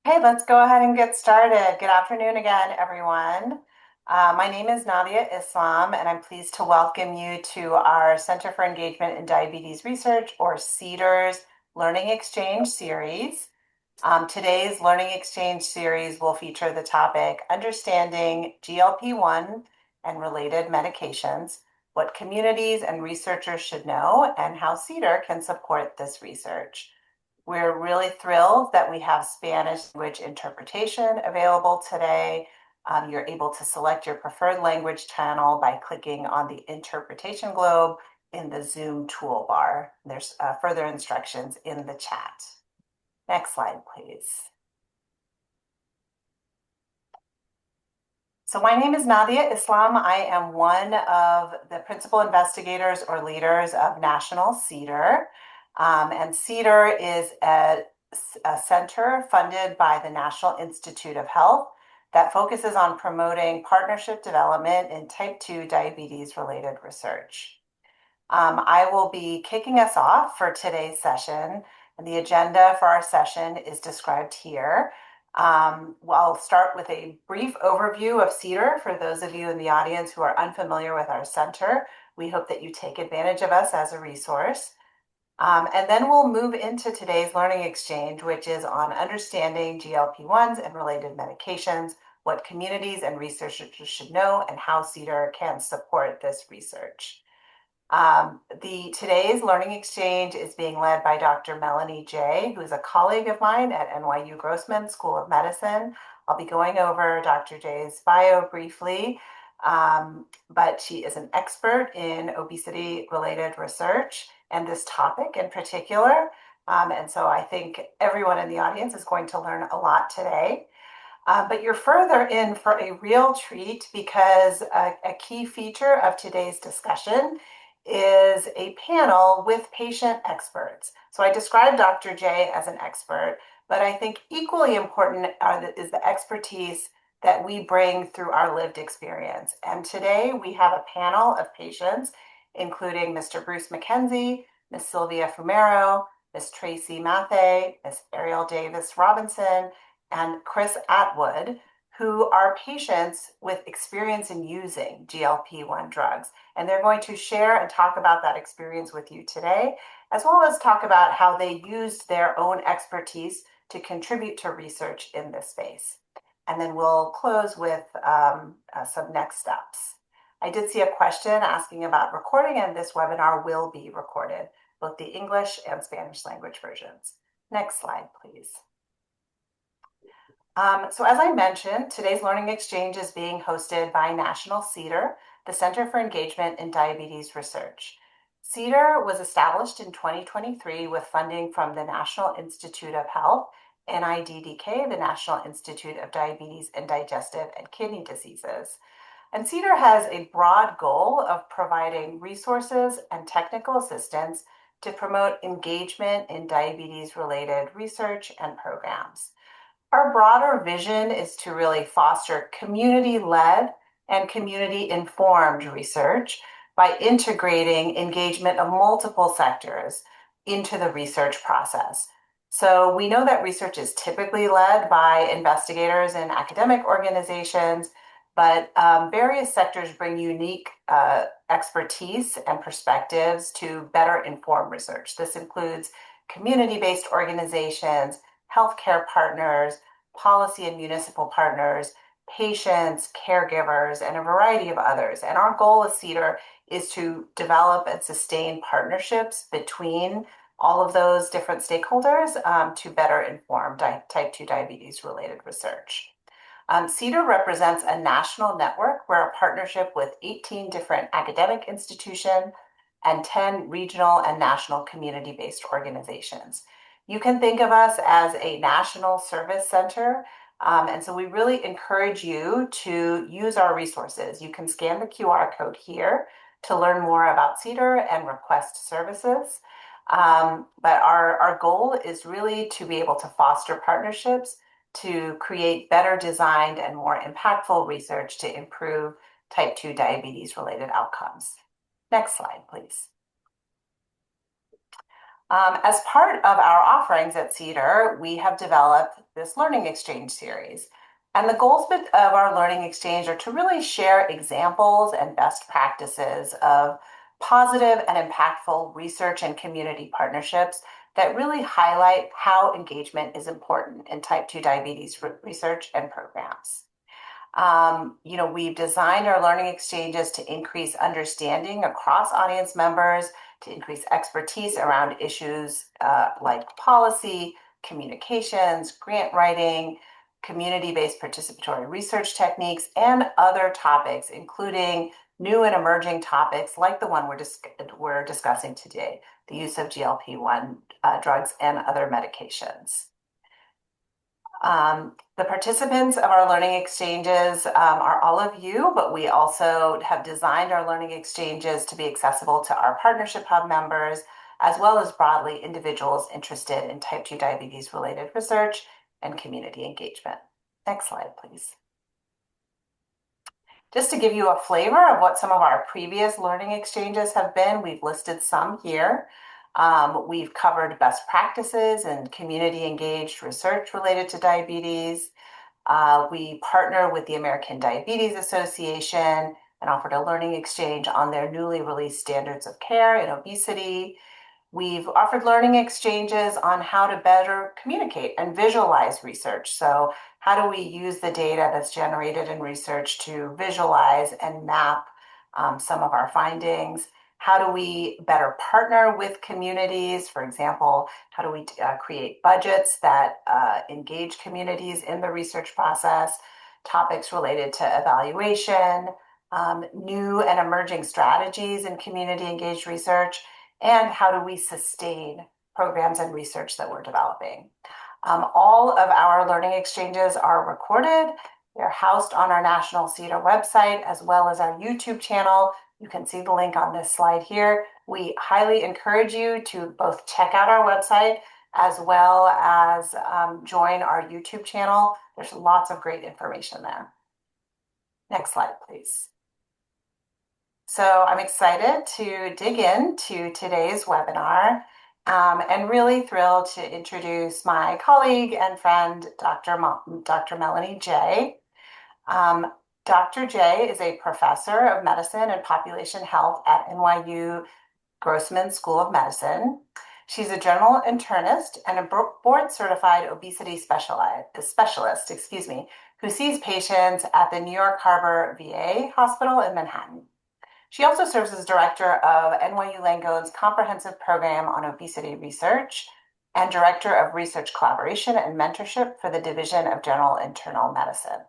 Okay, let's go ahead and get started. Good afternoon again, everyone. My name is Nadia Islam, and I'm pleased to welcome you to our Center for Engagement in Diabetes Research, or CEDER's Learning Exchange series. Today's Learning Exchange series will feature the topic Understanding GLP-1 and Related Medications, what communities and researchers should know, and how CEDER can support this research. We're really thrilled that we have Spanish language interpretation available today. You're able to select your preferred language channel by clicking on the interpretation globe in the Zoom toolbar. There's further instructions in the chat. Next slide, please. So my name is Nadia Islam. I am one of the principal investigators or leaders of National CEDER. And CEDER is a center funded by the National Institute of Health that focuses on promoting partnership development in type 2 diabetes-related research. I will be kicking us off for today's session, and the agenda for our session is described here. I'll start with a brief overview of CEDER for those of you in the audience who are unfamiliar with our center. We hope that you take advantage of us as a resource. And then we'll move into today's learning exchange, which is on understanding GLP-1s and related medications, what communities and researchers should know, and how CEDER can support this research. Today's learning exchange is being led by Dr. Melanie Jay, who is a colleague of mine at NYU Grossman School of Medicine. I'll be going over Dr. Jay's bio briefly, but she is an expert in obesity-related research and this topic in particular. And so I think everyone in the audience is going to learn a lot today. But you're further in for a real treat because a key feature of today's discussion is a panel with patient experts. So I described Dr. Jay as an expert, but I think equally important is the expertise that we bring through our lived experience. And today we have a panel of patients, including Mr. Bruce MacKenzie, Ms. Sylvia Fumero, Ms. Tracy Mathey, Ms. Ariel Davis-Robinson, and Chris Atwood, who are patients with experience in using GLP-1 drugs. And they're going to share and talk about that experience with you today, as well as talk about how they used their own expertise to contribute to research in this space. And then we'll close with some next steps. I did see a question asking about recording, and this webinar will be recorded, both the English and Spanish language versions. Next slide, please. So as I mentioned, today's Learning Exchange is being hosted by National CEDER, the Center for Engagement in Diabetes Research. CEDER was established in 2023 with funding from the National Institute of Health, NIDDK, the National Institute of Diabetes and Digestive and Kidney Diseases. And CEDER has a broad goal of providing resources and technical assistance to promote engagement in diabetes-related research and programs. Our broader vision is to really foster community-led and community-informed research by integrating engagement of multiple sectors into the research process. So we know that research is typically led by investigators in academic organizations, but various sectors bring unique expertise and perspectives to better inform research. This includes community-based organizations, healthcare partners, policy and municipal partners, patients, caregivers, and a variety of others. And our goal as CEDER is to develop and sustain partnerships between all of those different stakeholders to better inform type 2 diabetes-related research. CEDER represents a national network. We're a partnership with 18 different academic institutions and 10 regional and national community-based organizations. You can think of us as a national service center, and so we really encourage you to use our resources. You can scan the QR code here to learn more about CEDER and request services. But our goal is really to be able to foster partnerships to create better designed and more impactful research to improve type 2 diabetes-related outcomes. Next slide, please. As part of our offerings at CEDER, we have developed this learning exchange series. And the goals of our learning exchange are to really share examples and best practices of positive and impactful research and community partnerships that really highlight how engagement is important in type 2 diabetes research and programs. We've designed our learning exchanges to increase understanding across audience members, to increase expertise around issues like policy, communications, grant writing, community-based participatory research techniques, and other topics, including new and emerging topics like the one we're discussing today, the use of GLP-1 drugs and other medications. The participants of our learning exchanges are all of you, but we also have designed our learning exchanges to be accessible to our Partnership Hub members, as well as broadly individuals interested in type 2 diabetes related research and community engagement. Next slide, please. Just to give you a flavor of what some of our previous learning exchanges have been, we've listed some here. We've covered best practices and community engaged research related to diabetes. We partner with the American Diabetes Association and offered a learning exchange on their newly released standards of care in obesity. We've offered learning exchanges on how to better communicate and visualize research. So how do we use the data that's generated in research to visualize and map some of our findings? How do we better partner with communities? For example, how do we create budgets that engage communities in the research process? Topics related to evaluation, new and emerging strategies in community engaged research, and how do we sustain programs and research that we're developing. All of our learning exchanges are recorded. They're housed on our National CEDER website, as well as our YouTube channel. You can see the link on this slide here. We highly encourage you to both check out our website as well as join our YouTube channel. There's lots of great information there. Next slide, please. So I'm excited to dig into today's webinar and really thrilled to introduce my colleague and friend, Dr. Melanie Jay. Dr. Jay is a professor of medicine and population health at NYU Grossman School of Medicine. She's a general internist and a board-certified obesity specialist, who sees patients at the New York Harbor VA Hospital in Manhattan. She also serves as director of NYU Langone's Comprehensive Program on Obesity Research and director of research collaboration and mentorship for the Division of General Internal Medicine.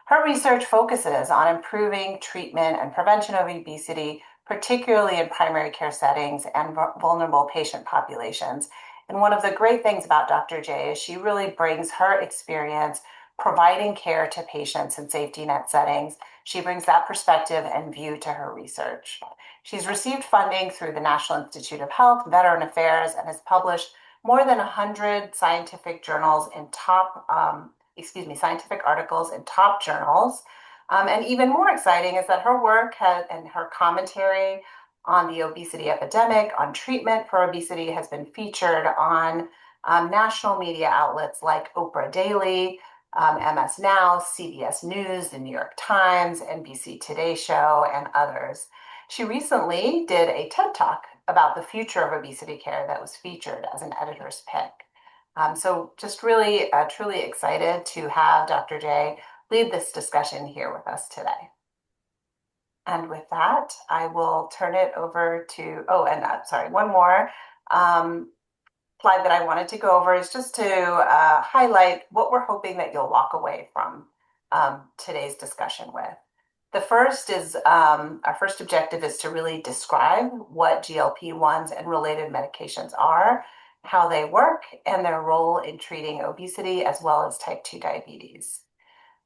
Her research focuses on improving treatment and prevention of obesity, particularly in primary care settings and vulnerable patient populations. And one of the great things about Dr. Jay is she really brings her experience providing care to patients in safety net settings. She brings that perspective and view to her research. She's received funding through the National Institute of Health, Veteran Affairs, and has published more than 100 scientific scientific articles in top journals. And even more exciting is that her work and her commentary on the obesity epidemic, on treatment for obesity, has been featured on national media outlets like Oprah Daily, MS Now, CBS News, The New York Times, NBC Today Show, and others. She recently did a TED Talk about the future of obesity care that was featured as an editor's pick. So just really, truly excited to have Dr. Jay lead this discussion here with us today. And with that, I will turn it over to, one more slide that I wanted to go over is just to highlight what we're hoping that you'll walk away from today's discussion with. The first is, our first objective is to really describe what GLP-1s and related medications are, how they work, and their role in treating obesity as well as type 2 diabetes.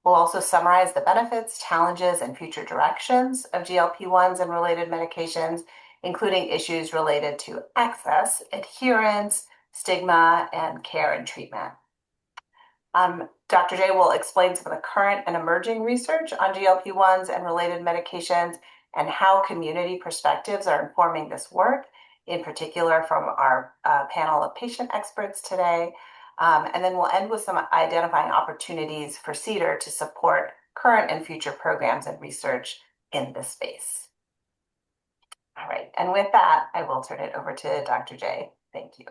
We'll also summarize the benefits, challenges, and future directions of GLP-1s and related medications, including issues related to access, adherence, stigma, and care and treatment. Dr. Jay will explain some of the current and emerging research on GLP-1s and related medications and how community perspectives are informing this work, in particular from our panel of patient experts today. And then we'll end with some identifying opportunities for CEDER to support current and future programs and research in this space. All right, and with that, I will turn it over to Dr. Jay. Thank you.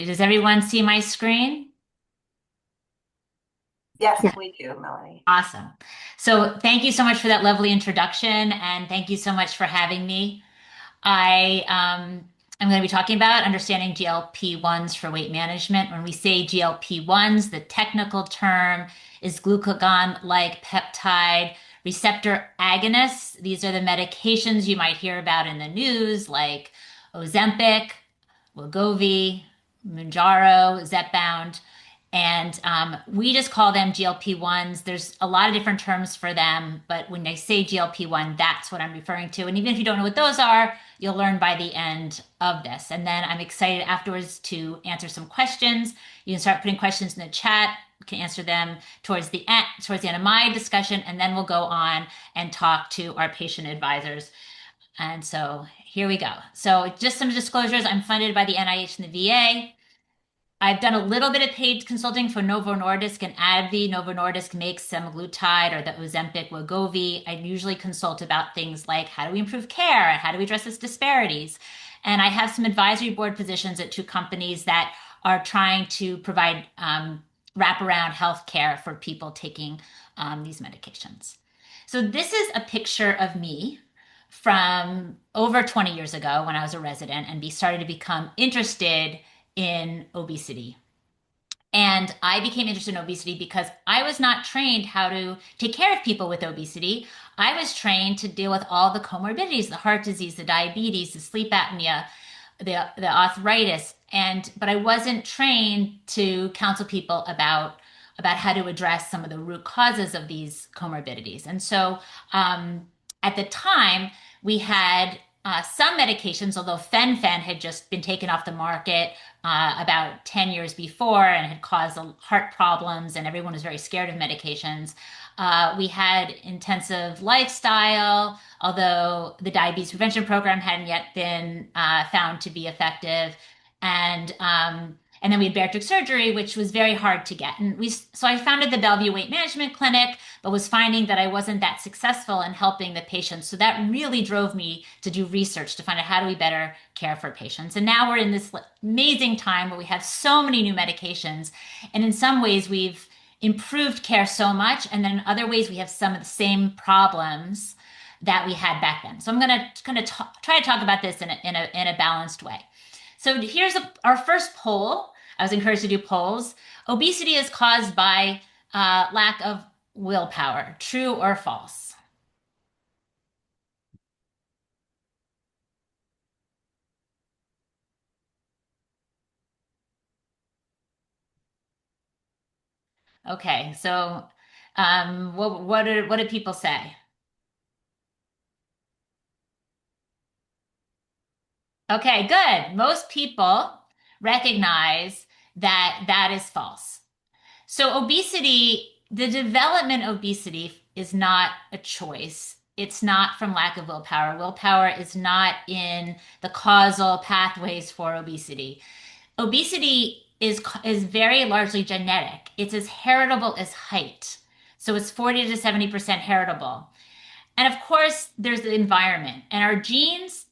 Does everyone see my screen? Yes, we do, Melanie. Awesome. So thank you so much for that lovely introduction, and thank you so much for having me. I'm going to be talking about understanding GLP-1s for weight management. When we say GLP-1s, the technical term is glucagon-like peptide receptor agonists. These are the medications you might hear about in the news, like Ozempic, Wegovy, Mounjaro, Zepbound. And we just call them GLP-1s. There's a lot of different terms for them, but when I say GLP-1, that's what I'm referring to. And even if you don't know what those are, you'll learn by the end of this. And then I'm excited afterwards to answer some questions. You can start putting questions in the chat. You can answer them towards the end of my discussion, and then we'll go on and talk to our patient advisors. And so here we go. So just some disclosures. I'm funded by the NIH and the VA. I've done a little bit of paid consulting for Novo Nordisk and AbbVie. Novo Nordisk makes semaglutide or the Ozempic Wegovy. I usually consult about things like how do we improve care and how do we address these disparities. And I have some advisory board positions at two companies that are trying to provide wraparound health care for people taking these medications. So this is a picture of me from over 20 years ago when I was a resident and started to become interested in obesity. And I became interested in obesity because I was not trained how to take care of people with obesity. I was trained to deal with all the comorbidities, the heart disease, the diabetes, the sleep apnea, the arthritis. But I wasn't trained to counsel people about how to address some of the root causes of these comorbidities. And so at the time, we had some medications, although fen-phen had just been taken off the market about 10 years before and had caused heart problems, and everyone was very scared of medications. We had intensive lifestyle, although the diabetes prevention program hadn't yet been found to be effective. And then we had bariatric surgery, which was very hard to get. So I founded the Bellevue Weight Management Clinic, but was finding that I wasn't that successful in helping the patients. So that really drove me to do research to find out how do we better care for patients. And now we're in this amazing time where we have so many new medications. And in some ways, we've improved care so much. And then in other ways, we have some of the same problems that we had back then. So I'm going to kind of try to talk about this in a balanced way. So here's our first poll. I was encouraged to do polls. Obesity is caused by lack of willpower. True or false? Okay, so what did people say? Okay, good. Most people recognize that that is false. So obesity, the development of obesity is not a choice. It's not from lack of willpower. Willpower is not in the causal pathways for obesity. Obesity is very largely genetic. It's as heritable as height. So it's 40 to 70% heritable. And of course, there's the environment. And our genes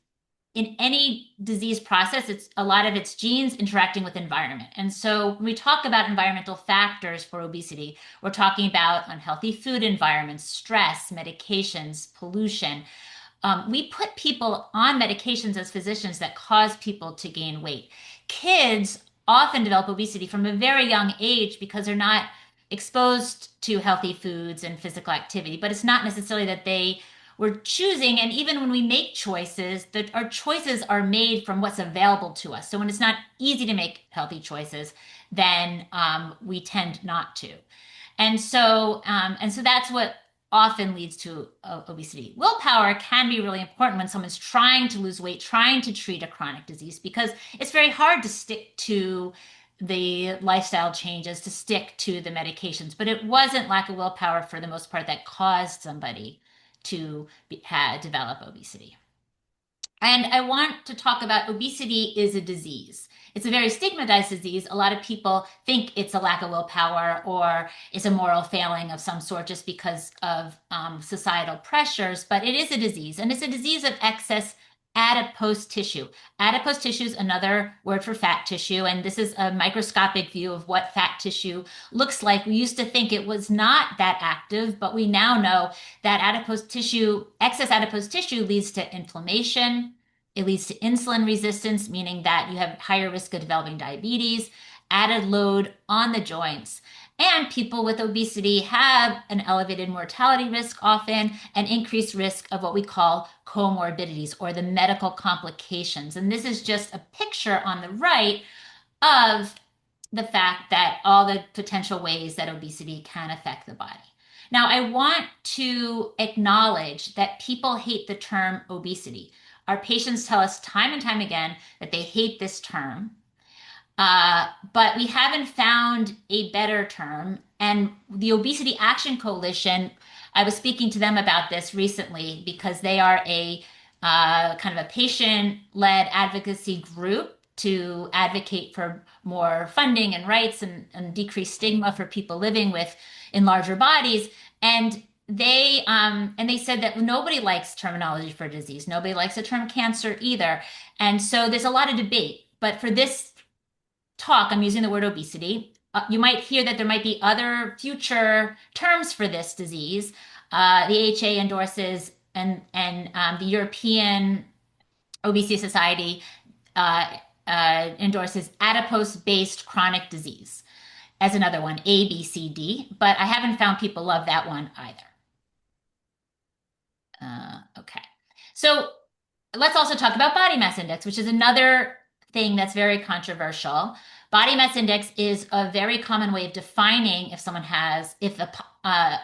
in any disease process, it's a lot of its genes interacting with environment. And so when we talk about environmental factors for obesity, we're talking about unhealthy food environments, stress, medications, pollution. We put people on medications as physicians that cause people to gain weight. Kids often develop obesity from a very young age because they're not exposed to healthy foods and physical activity, but it's not necessarily that they were choosing. And even when we make choices, that our choices are made from what's available to us. So when it's not easy to make healthy choices, then we tend not to. And so that's what often leads to obesity. Willpower can be really important when someone's trying to lose weight, trying to treat a chronic disease, because it's very hard to stick to the lifestyle changes to stick to the medications. But it wasn't lack of willpower for the most part that caused somebody to develop obesity. And I want to talk about obesity is a disease. It's a very stigmatized disease. A lot of people think it's a lack of willpower or it's a moral failing of some sort just because of societal pressures, but it is a disease, and it's a disease of excess adipose tissue. Adipose tissue is another word for fat tissue, and this is a microscopic view of what fat tissue looks like. We used to think it was not that active, but we now know that adipose tissue, excess adipose tissue leads to inflammation. It leads to insulin resistance, meaning that you have higher risk of developing diabetes, added load on the joints. And people with obesity have an elevated mortality risk often, an increased risk of what we call comorbidities or the medical complications. And this is just a picture on the right of the fact that all the potential ways that obesity can affect the body. Now, I want to acknowledge that people hate the term obesity. Our patients tell us time and time again that they hate this term, but we haven't found a better term. And the Obesity Action Coalition, I was speaking to them about this recently because they are a kind of a patient-led advocacy group to advocate for more funding and rights and decrease stigma for people living with in larger bodies. And they said that nobody likes terminology for disease. Nobody likes the term cancer either. And so there's a lot of debate. But for this talk, I'm using the word obesity. You might hear that there might be other future terms for this disease. The AHA endorses and the European Obesity Society endorses adipose-based chronic disease as another one, ABCD, but I haven't found people love that one either. Okay. So let's also talk about body mass index, which is another thing that's very controversial. Body mass index is a very common way of defining if someone has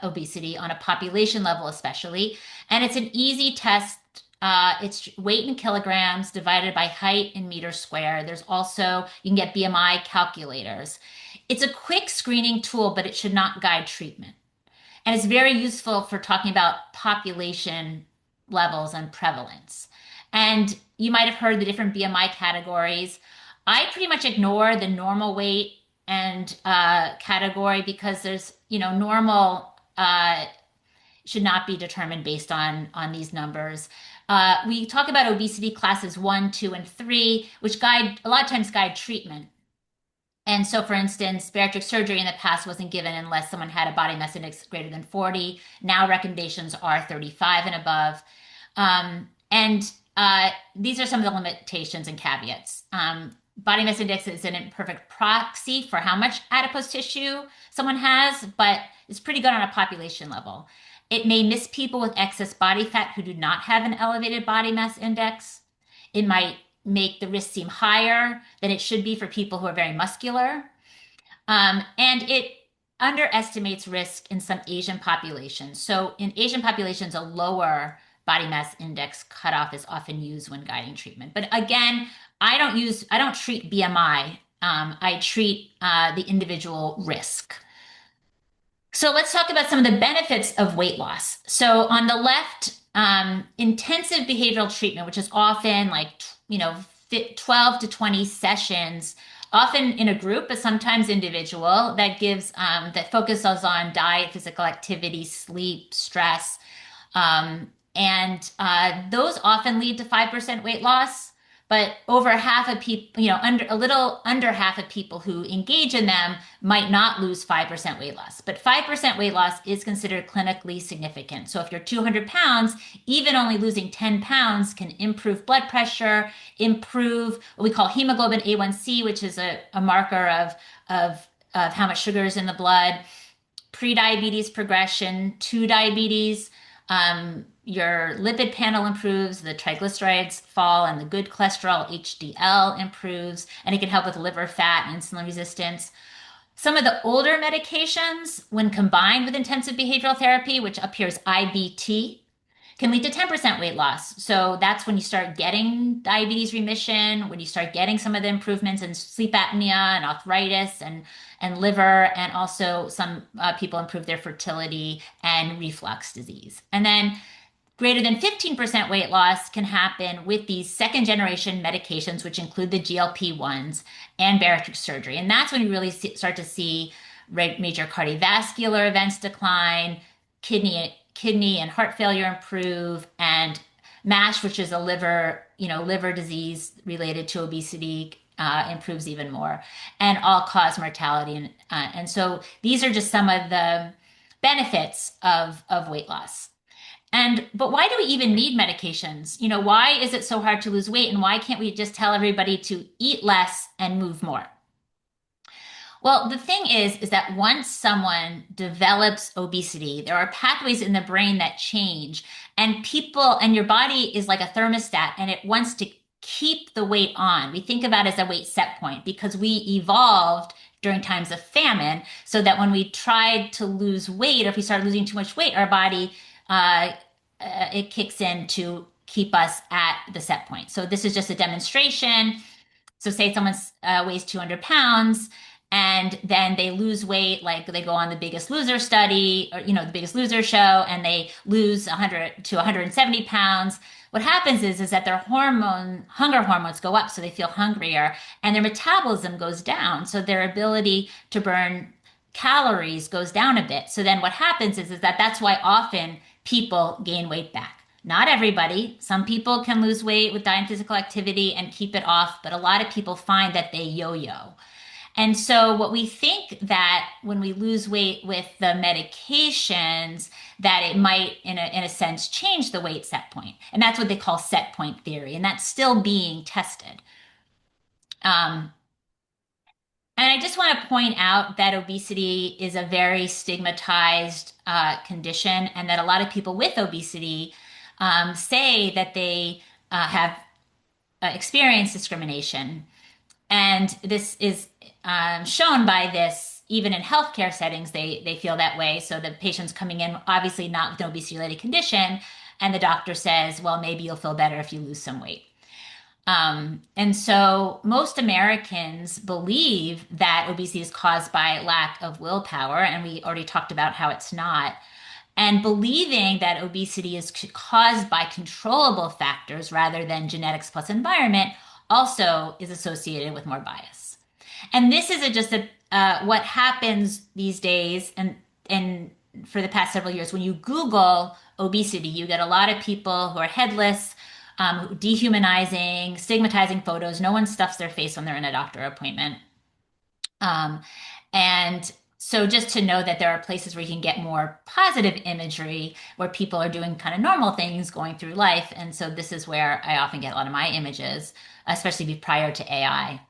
obesity on a population level, especially. And it's an easy test. It's weight in kilograms divided by height in meters square. There's also, you can get BMI calculators. It's a quick screening tool, but it should not guide treatment. And it's very useful for talking about population levels and prevalence. And you might have heard the different BMI categories. I pretty much ignore the normal weight and category because there's, normal should not be determined based on these numbers. We talk about obesity classes 1, 2, and 3, which a lot of times guide treatment. And so, for instance, bariatric surgery in the past wasn't given unless someone had a body mass index greater than 40. Now recommendations are 35 and above. These are some of the limitations and caveats. Body mass index is an imperfect proxy for how much adipose tissue someone has, but it's pretty good on a population level. It may miss people with excess body fat who do not have an elevated body mass index. It might make the risk seem higher than it should be for people who are very muscular. And it underestimates risk in some Asian populations. So in Asian populations, a lower body mass index cutoff is often used when guiding treatment. But again, I don't treat BMI. I treat the individual risk. So let's talk about some of the benefits of weight loss. So on the left, intensive behavioral treatment, which is often 12 to 20 sessions, often in a group, but sometimes individual, that focuses on diet, physical activity, sleep, stress. Those often lead to 5% weight loss. But over half of people, a little under half of people who engage in them might not lose 5% weight loss. But 5% weight loss is considered clinically significant. So if you're 200 pounds, even only losing 10 pounds can improve blood pressure, improve what we call hemoglobin A1C, which is a marker of how much sugar is in the blood, pre-diabetes progression to diabetes. Your lipid panel improves, the triglycerides fall, and the good cholesterol, HDL, improves, and it can help with liver fat and insulin resistance. Some of the older medications, when combined with intensive behavioral therapy, which up here is IBT, can lead to 10% weight loss. So that's when you start getting diabetes remission, when you start getting some of the improvements in sleep apnea and arthritis and liver, and also some people improve their fertility and reflux disease. And then greater than 15% weight loss can happen with these second generation medications, which include the GLP-1s and bariatric surgery. And that's when you really start to see major cardiovascular events decline, kidney and heart failure improve, and MASH, which is a liver disease related to obesity, improves even more, and all-cause mortality. And so these are just some of the benefits of weight loss. But why do we even need medications? Why is it so hard to lose weight, and why can't we just tell everybody to eat less and move more? Well, the thing is that once someone develops obesity, there are pathways in the brain that change, and your body is like a thermostat, and it wants to keep the weight on. We think about it as a weight set point because we evolved during times of famine so that when we tried to lose weight, or if we started losing too much weight, our body, uh, it kicks in to keep us at the set point. So this is just a demonstration. So say someone weighs 200 pounds and then they lose weight, like they go on the Biggest Loser study, or the Biggest Loser show, and they lose 100 to 170 pounds. What happens is that their hunger hormones go up, so they feel hungrier, and their metabolism goes down, so their ability to burn calories goes down a bit. So then what happens is that that's why often people gain weight back. Not everybody. Some people can lose weight with diet and physical activity and keep it off, but a lot of people find that they yo-yo. And so what we think that when we lose weight with the medications, that it might, in a sense, change the weight set point. And that's what they call set point theory. And that's still being tested. Um, and I just want to point out that obesity is a very stigmatized condition, and that a lot of people with obesity say that they have experienced discrimination. And this is shown by this, even in healthcare settings, they feel that way. So the patient's coming in, obviously not with an obesity-related condition, and the doctor says, well, maybe you'll feel better if you lose some weight. And so most Americans believe that obesity is caused by lack of willpower, and we already talked about how it's not. And believing that obesity is caused by controllable factors rather than genetics plus environment also is associated with more bias. And this is what happens these days, and for the past several years, when you Google obesity, you get a lot of people who are headless, dehumanizing, stigmatizing photos. No one stuffs their face when they're in a doctor appointment. Um, and so just to know that there are places where you can get more positive imagery where people are doing kind of normal things going through life. And so this is where I often get a lot of my images, especially prior to AI.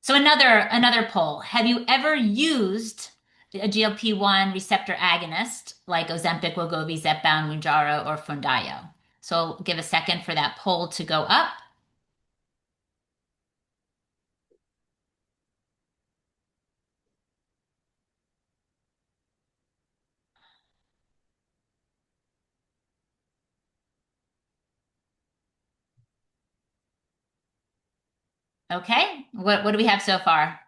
So another poll. Have you ever used a GLP-1 receptor agonist like Ozempic, Wegovy, Zepbound, Mounjaro, or Foundayo? So I'll give a second for that poll to go up. Okay. What do we have so far?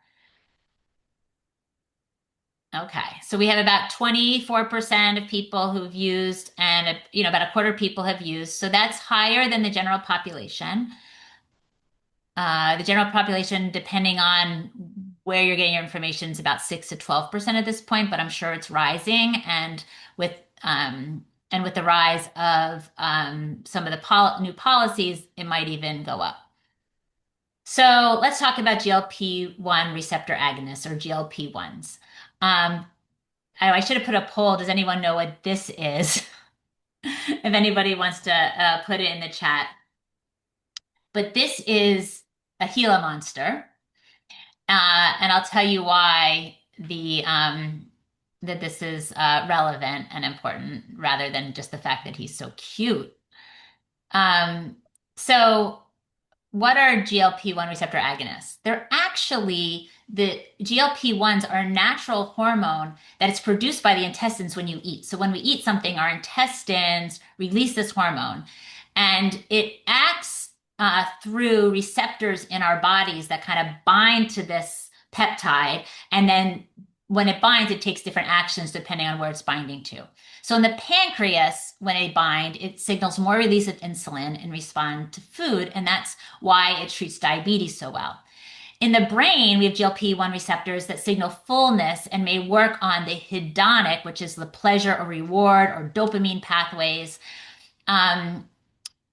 Okay. So we have about 24% of people who've used, and about a quarter of people have used. So that's higher than the general population. The general population, depending on where you're getting your information, is about 6 to 12% at this point, but I'm sure it's rising. With and with the rise of some of the new policies, it might even go up. So let's talk about GLP-1 receptor agonists, or GLP-1s. I should have put a poll. Does anyone know what this is? If anybody wants to put it in the chat. But this is a Gila monster. And I'll tell you why that this is relevant and important rather than just the fact that he's so cute. Um, so what are GLP-1 receptor agonists? They're actually the GLP-1s are a natural hormone that is produced by the intestines when you eat. So when we eat something, our intestines release this hormone, and it acts through receptors in our bodies that kind of bind to this peptide. And then when it binds, it takes different actions depending on where it's binding to. So in the pancreas, when they bind, it signals more release of insulin and respond to food, and that's why it treats diabetes so well. In the brain, we have GLP-1 receptors that signal fullness and may work on the hedonic, which is the pleasure or reward or dopamine pathways. Um,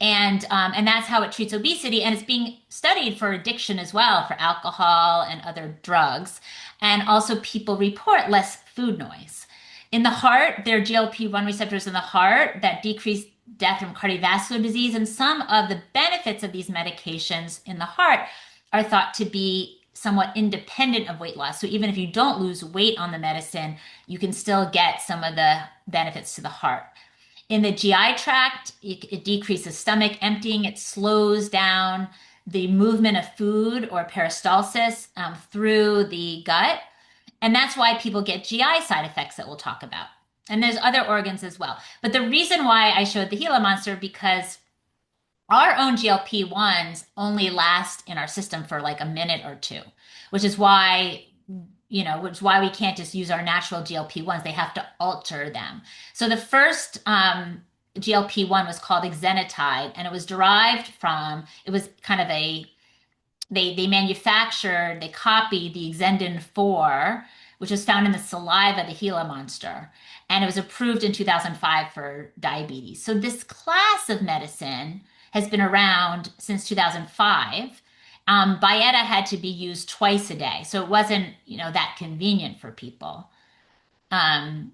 and that's how it treats obesity, and it's being studied for addiction as well, for alcohol and other drugs. And also, people report less food noise. In the heart, there are GLP-1 receptors in the heart that decrease death from cardiovascular disease, and some of the benefits of these medications in the heart are thought to be somewhat independent of weight loss. So even if you don't lose weight on the medicine, you can still get some of the benefits to the heart. In the GI tract, it decreases stomach emptying. It slows down the movement of food or peristalsis through the gut. And that's why people get GI side effects that we'll talk about. And there's other organs as well. But the reason why I showed the Gila monster, because our own GLP-1s only last in our system for like a minute or two, which is why which is why we can't just use our natural GLP-1s. They have to alter them. So the first GLP-1 was called exenatide, and it was derived from, it was kind of they copied the exendin 4, which was found in the saliva of the Gila monster, and it was approved in 2005 for diabetes. So this class of medicine has been around since 2005. Byetta had to be used twice a day, so it wasn't, that convenient for people. Um,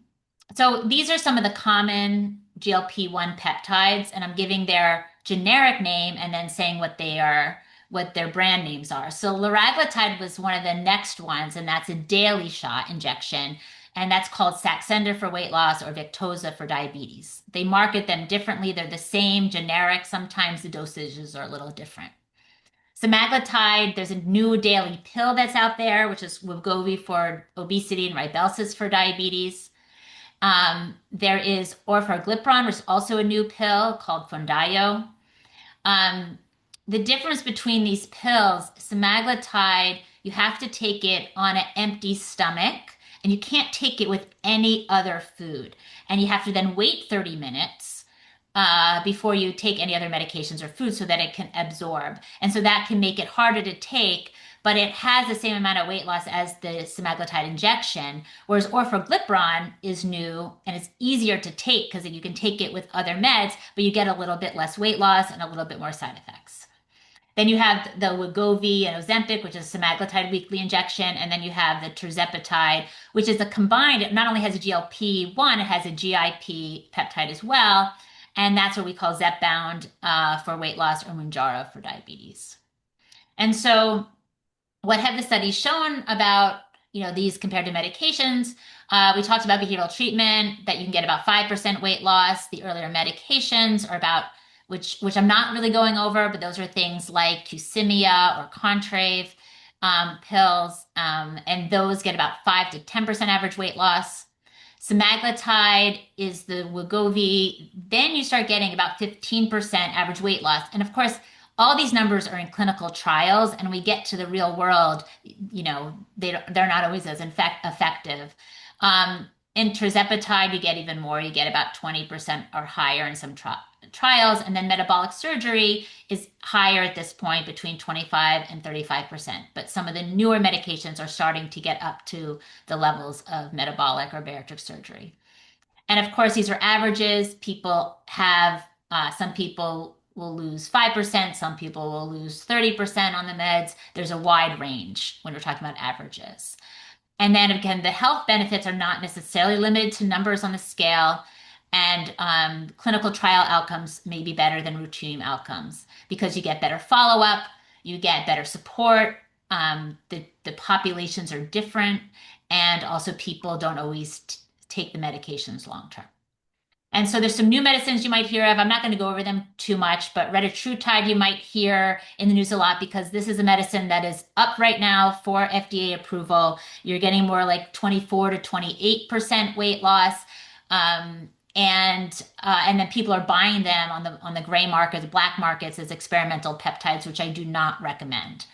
so these are some of the common GLP-1 peptides, and I'm giving their generic name and then saying what they are, what their brand names are. So liraglutide was one of the next ones, and that's a daily shot injection, and that's called Saxenda for weight loss or Victoza for diabetes. They market them differently. They're the same generic. Sometimes the dosages are a little different. Semaglutide, there's a new daily pill that's out there, which is Wegovy for obesity and Rybelsus for diabetes. There is orforglipron, which is also a new pill called Foundayo. Um, the difference between these pills, semaglutide, you have to take it on an empty stomach, and you can't take it with any other food. And you have to then wait 30 minutes before you take any other medications or food so that it can absorb. And so that can make it harder to take, but it has the same amount of weight loss as the semaglutide injection, whereas orforglipron is new and it's easier to take because you can take it with other meds, but you get a little bit less weight loss and a little bit more side effects. Then you have the Wegovy and Ozempic, which is semaglutide weekly injection, and then you have the tirzepatide, which is a combined, it not only has a GLP-1, it has a GIP peptide as well, and that's what we call Zepbound for weight loss or Mounjaro for diabetes. And so what have the studies shown about these compared to medications? We talked about behavioral treatment, that you can get about 5% weight loss. The earlier medications are about, which I'm not really going over, but those are things like Qsymia or Contrave pills, and those get about 5 to 10% average weight loss. Semaglutide is the Wegovy. Then you start getting about 15% average weight loss. And of course, all these numbers are in clinical trials, and we get to the real world, they're not always as effective. In tirzepatide, you get even more. You get about 20% or higher in some trials. And then metabolic surgery is higher at this point, between 25 and 35%. But some of the newer medications are starting to get up to the levels of metabolic or bariatric surgery. And of course, these are averages. People have, some people will lose 5%, some people will lose 30% on the meds. There's a wide range when we're talking about averages. And then again, the health benefits are not necessarily limited to numbers on the scale, and clinical trial outcomes may be better than routine outcomes because you get better follow-up, you get better support, the populations are different, and also people don't always take the medications long term. And so there's some new medicines you might hear of. I'm not going to go over them too much, but retatrutide you might hear in the news a lot because this is a medicine that is up right now for FDA approval. You're getting more like 24 to 28% weight loss. And then people are buying them on the gray market, the black markets as experimental peptides, which I do not recommend.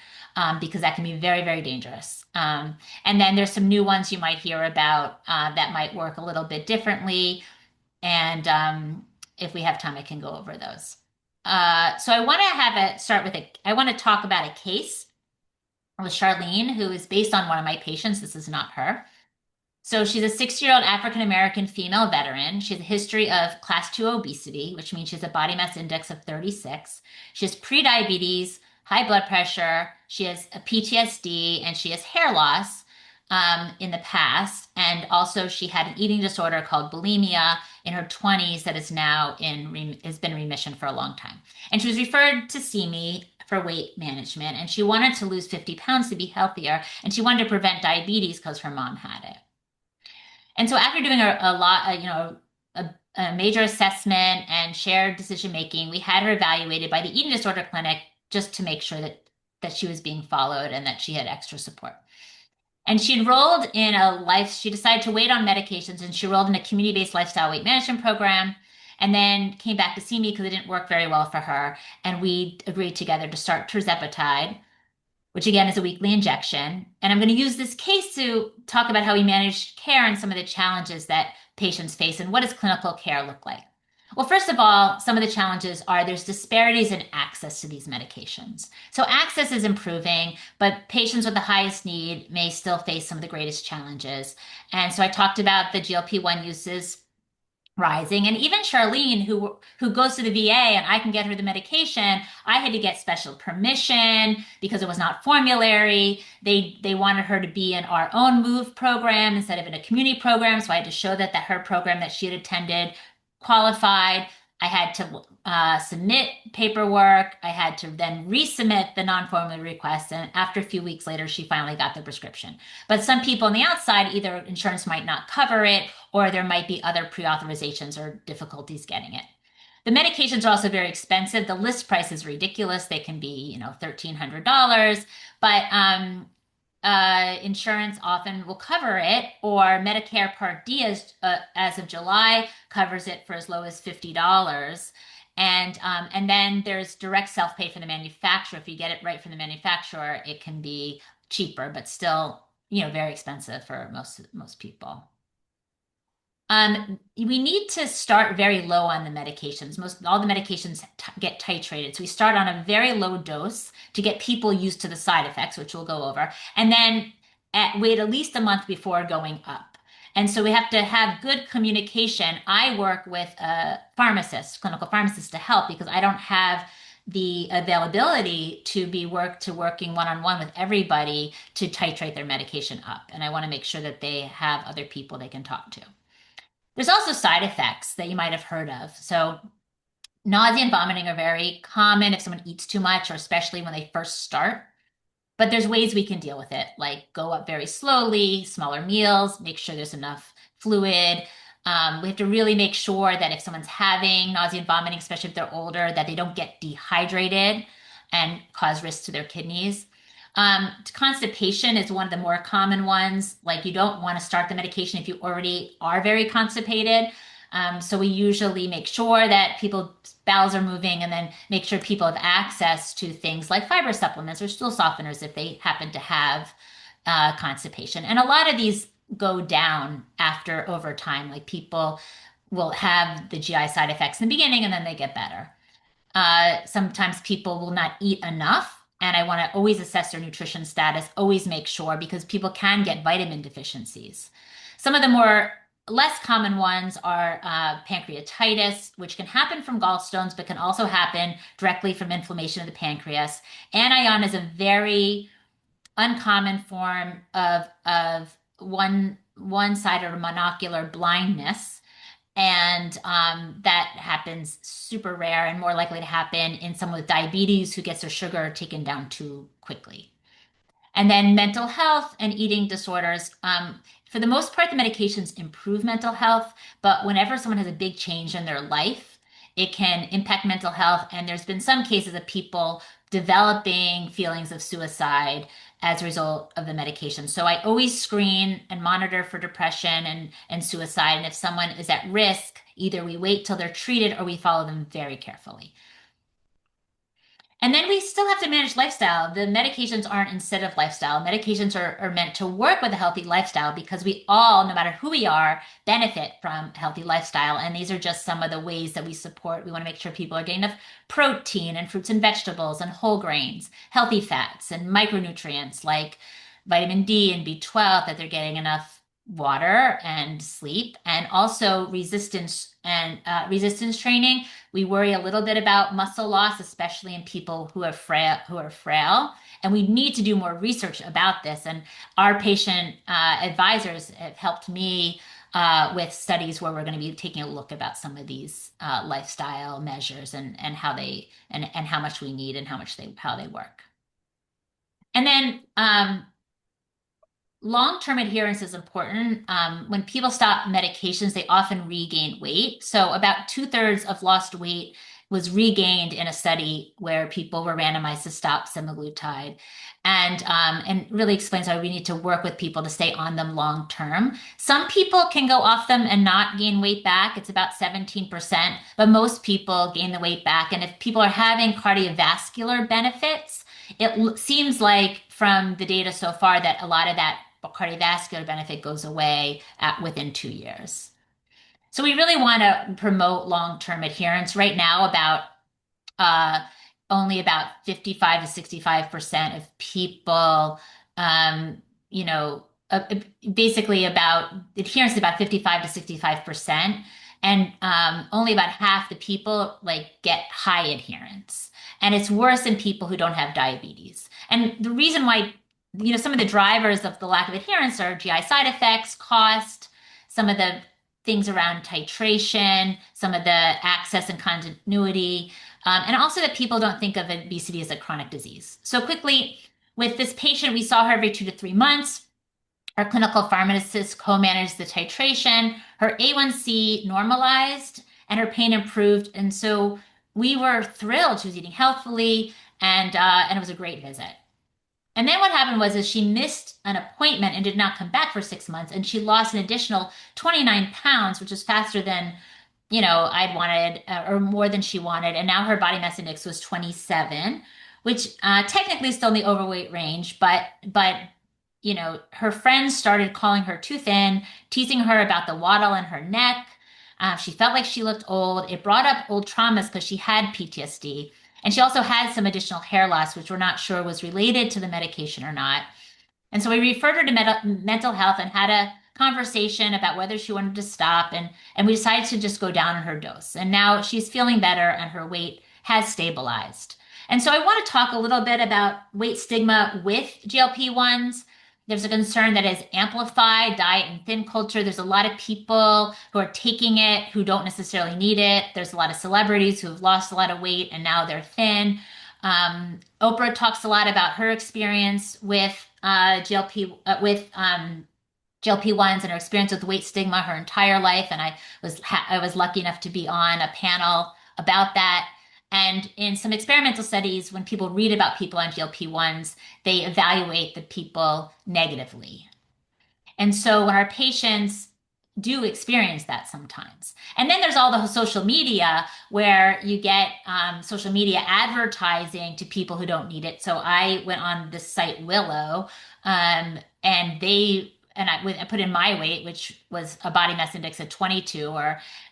Because that can be very, very dangerous. And then there's some new ones you might hear about that might work a little bit differently. And if we have time, I can go over those. So I want to I want to talk about a case with Charlene, who is based on one of my patients. This is not her. So she's a 60-year-old African American female veteran. She has a history of class 2 obesity, which means she has a body mass index of 36. She has prediabetes, high blood pressure. She has a PTSD, and she has hair loss in the past. And also, she had an eating disorder called bulimia in her 20s that is now has been in remission for a long time. And she was referred to see me for weight management, and she wanted to lose 50 pounds to be healthier, and she wanted to prevent diabetes because her mom had it. And so after doing a lot, a major assessment and shared decision making, we had her evaluated by the eating disorder clinic just to make sure that she was being followed and that she had extra support. And she enrolled in she decided to wait on medications, and she enrolled in a community-based lifestyle weight management program, and then came back to see me because it didn't work very well for her. And we agreed together to start tirzepatide, which again is a weekly injection. And I'm going to use this case to talk about how we manage care and some of the challenges that patients face and what does clinical care look like. Well, first of all, some of the challenges are there's disparities in access to these medications. So access is improving, but patients with the highest need may still face some of the greatest challenges. And so I talked about the GLP-1 uses rising, and even Charlene, who goes to the VA and I can get her the medication, I had to get special permission because it was not formulary. They wanted her to be in our own move program instead of in a community program, so I had to show that her program that she had attended qualified. I had to submit paperwork. I had to then resubmit the non-formulary request, and after a few weeks later she finally got the prescription. But some people on the outside, either insurance might not cover it, or there might be other pre-authorizations or difficulties getting it. The medications are also very expensive. The list price is ridiculous. They can be, $1,300, but insurance often will cover it, or Medicare Part D, as of July, covers it for as low as $50. And then there's direct self-pay from the manufacturer. If you get it right from the manufacturer, it can be cheaper, but still, very expensive for most people. We need to start very low on the medications. All the medications get titrated. So we start on a very low dose to get people used to the side effects, which we'll go over, and then wait at least a month before going up. And so we have to have good communication. I work with a pharmacist, clinical pharmacist, to help because I don't have the availability to be working one-on-one with everybody to titrate their medication up. And I want to make sure that they have other people they can talk to. There's also side effects that you might have heard of. So nausea and vomiting are very common if someone eats too much, or especially when they first start. But there's ways we can deal with it, like go up very slowly, smaller meals, make sure there's enough fluid. We have to really make sure that if someone's having nausea and vomiting, especially if they're older, that they don't get dehydrated and cause risks to their kidneys. Constipation is one of the more common ones. Like, you don't want to start the medication if you already are very constipated. So we usually make sure that people's bowels are moving, and then make sure people have access to things like fiber supplements or stool softeners if they happen to have constipation. And a lot of these go down over time. Like, people will have the GI side effects in the beginning and then they get better. Sometimes people will not eat enough, and I want to always assess their nutrition status, always make sure, because people can get vitamin deficiencies. Some of the more less common ones are pancreatitis, which can happen from gallstones, but can also happen directly from inflammation of the pancreas. Anion is a very uncommon form of one-sided or monocular blindness. And that happens super rare and more likely to happen in someone with diabetes who gets their sugar taken down too quickly. And then mental health and eating disorders. For the most part, the medications improve mental health, but whenever someone has a big change in their life, it can impact mental health. And there's been some cases of people developing feelings of suicide as a result of the medication. So I always screen and monitor for depression and suicide. And if someone is at risk, either we wait till they're treated or we follow them very carefully. And then we still have to manage lifestyle. The medications aren't instead of lifestyle. Medications are meant to work with a healthy lifestyle because we all, no matter who we are, benefit from a healthy lifestyle. And these are just some of the ways that we support. We want to make sure people are getting enough protein and fruits and vegetables and whole grains, healthy fats and micronutrients like vitamin D and B12, that they're getting enough water and sleep, and also resistance training. We worry a little bit about muscle loss, especially in people who are frail, and we need to do more research about this. And our patient advisors have helped me with studies where we're going to be taking a look about some of these lifestyle measures and how they and how much we need and how they work. And then long-term adherence is important. When people stop medications, they often regain weight. So about two-thirds of lost weight was regained in a study where people were randomized to stop semaglutide, and really explains why we need to work with people to stay on them long term. Some people can go off them and not gain weight back. It's about 17%, but most people gain the weight back. And if people are having cardiovascular benefits, it seems like from the data so far that a lot of that cardiovascular benefit goes away within 2 years. So we really want to promote long-term adherence. Right now, about uh, only about 55 to 65% of people, um, you know, basically about adherence is about 55 to 65%. And only about half the people like get high adherence. And it's worse in people who don't have diabetes. And the reason why, some of the drivers of the lack of adherence are GI side effects, cost, some of the things around titration, some of the access and continuity, and also that people don't think of obesity as a chronic disease. So quickly, with this patient, we saw her every 2 to 3 months. Our clinical pharmacist co-managed the titration. Her A1C normalized and her pain improved. And so we were thrilled. She was eating healthfully, and it was a great visit. And then what happened was is she missed an appointment and did not come back for 6 months, and she lost an additional 29 pounds, which is faster than I'd wanted, or more than she wanted. And now her body mass index was 27, which technically is still in the overweight range, but her friends started calling her too thin, teasing her about the waddle in her neck. She felt like she looked old. It brought up old traumas because she had PTSD. And she also had some additional hair loss, which we're not sure was related to the medication or not. And so we referred her to mental health and had a conversation about whether she wanted to stop. And we decided to just go down on her dose. And now she's feeling better and her weight has stabilized. And so I want to talk a little bit about weight stigma with GLP-1s. There's a concern that is amplified diet and thin culture. There's a lot of people who are taking it who don't necessarily need it. There's a lot of celebrities who have lost a lot of weight and now they're thin. Oprah talks a lot about her experience with GLP-1s and her experience with weight stigma her entire life. And I was lucky enough to be on a panel about that. And in some experimental studies, when people read about people on GLP-1s, they evaluate the people negatively. And so when our patients do experience that sometimes. And then there's all the social media where you get social media advertising to people who don't need it. So I went on this site Willow, I put in my weight, which was a body mass index of 22,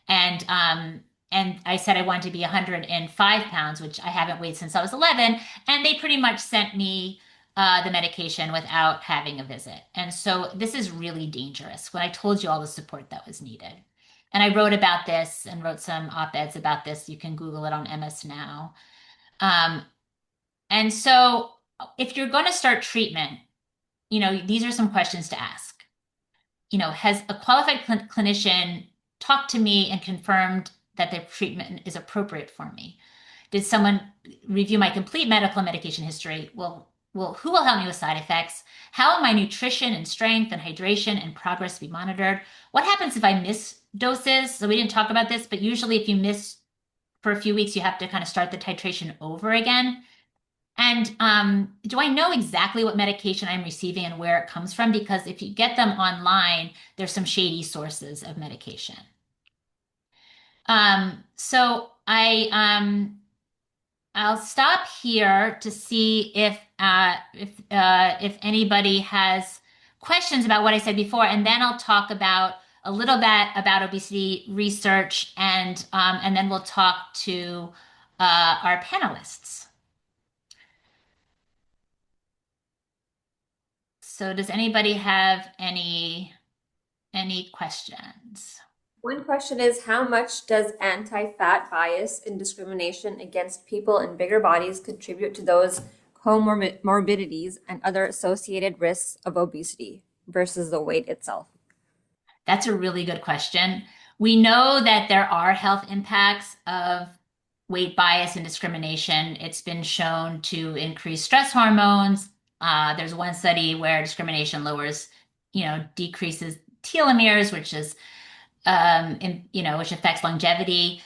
and and I said I wanted to be 105 pounds, which I haven't weighed since I was 11, and they pretty much sent me the medication without having a visit. And so this is really dangerous when I told you all the support that was needed. And I wrote about this and wrote some op-eds about this. You can Google it on MS Now. Um, and so if you're going to start treatment, these are some questions to ask. Has a qualified clinician talked to me and confirmed that the treatment is appropriate for me? Did someone review my complete medical and medication history? Well, who will help me with side effects? How will my nutrition and strength and hydration and progress be monitored? What happens if I miss doses? So we didn't talk about this, but usually if you miss for a few weeks, you have to kind of start the titration over again. And do I know exactly what medication I'm receiving and where it comes from? Because if you get them online, there's some shady sources of medication. So I'll stop here to see if anybody has questions about what I said before, and then I'll talk about a little bit about obesity research, and then we'll talk to our panelists. So does anybody have any questions? One question is, how much does anti-fat bias and discrimination against people in bigger bodies contribute to those comorbidities and other associated risks of obesity versus the weight itself? That's a really good question. We know that there are health impacts of weight bias and discrimination. It's been shown to increase stress hormones. There's one study where discrimination decreases telomeres, which affects longevity.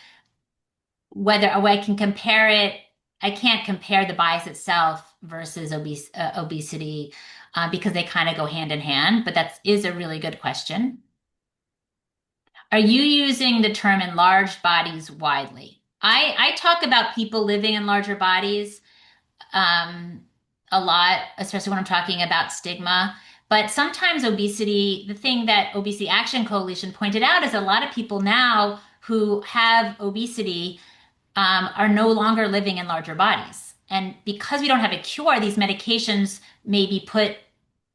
Whether I can compare it, I can't compare the bias itself versus obesity because they kind of go hand in hand, but that is a really good question. Are you using the term enlarged bodies widely? I talk about people living in larger bodies a lot, especially when I'm talking about stigma. But sometimes obesity, the thing that Obesity Action Coalition pointed out is a lot of people now who have obesity are no longer living in larger bodies. And because we don't have a cure, these medications maybe put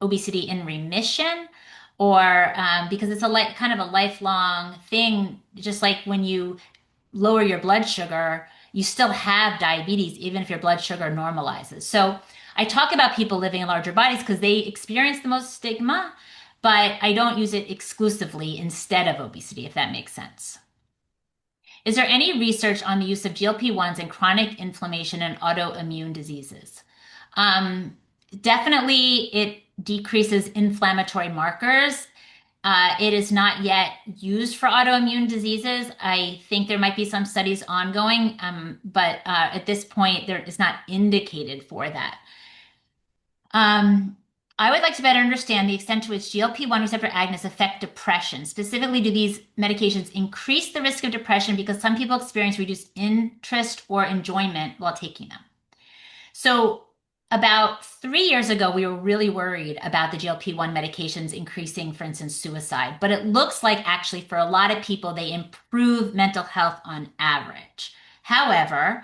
obesity in remission, or because it's kind of a lifelong thing, just like when you lower your blood sugar, you still have diabetes, even if your blood sugar normalizes. So I talk about people living in larger bodies because they experience the most stigma, but I don't use it exclusively instead of obesity, if that makes sense. Is there any research on the use of GLP-1s in chronic inflammation and autoimmune diseases? Definitely, it decreases inflammatory markers. It is not yet used for autoimmune diseases. I think there might be some studies ongoing, but at this point, there is not indicated for that. I would like to better understand the extent to which GLP-1 receptor agonists affect depression. Specifically, do these medications increase the risk of depression because some people experience reduced interest or enjoyment while taking them? So, about 3 years ago, we were really worried about the GLP-1 medications increasing, for instance, suicide. But it looks like actually for a lot of people, they improve mental health on average. However,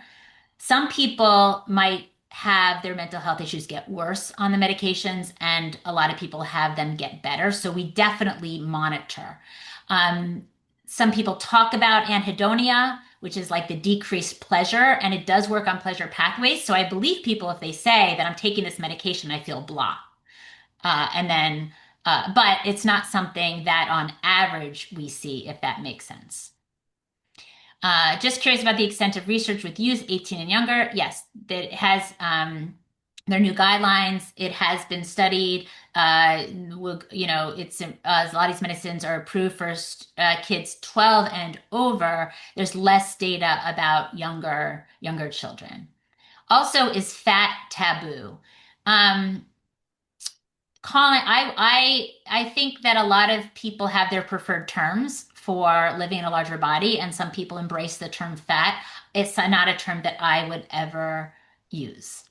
some people might have their mental health issues get worse on the medications, and a lot of people have them get better. So we definitely monitor. Some people talk about anhedonia, which is like the decreased pleasure, and it does work on pleasure pathways. So I believe people if they say that I'm taking this medication, I feel blah. But it's not something that on average we see, if that makes sense. Just curious about the extent of research with youth 18 and younger. Yes, it has their new guidelines. It has been studied. It's a lot of these medicines are approved for kids 12 and over. There's less data about younger children. Also, is fat taboo? Colin, I think that a lot of people have their preferred terms for living in a larger body, and some people embrace the term fat. It's not a term that I would ever use.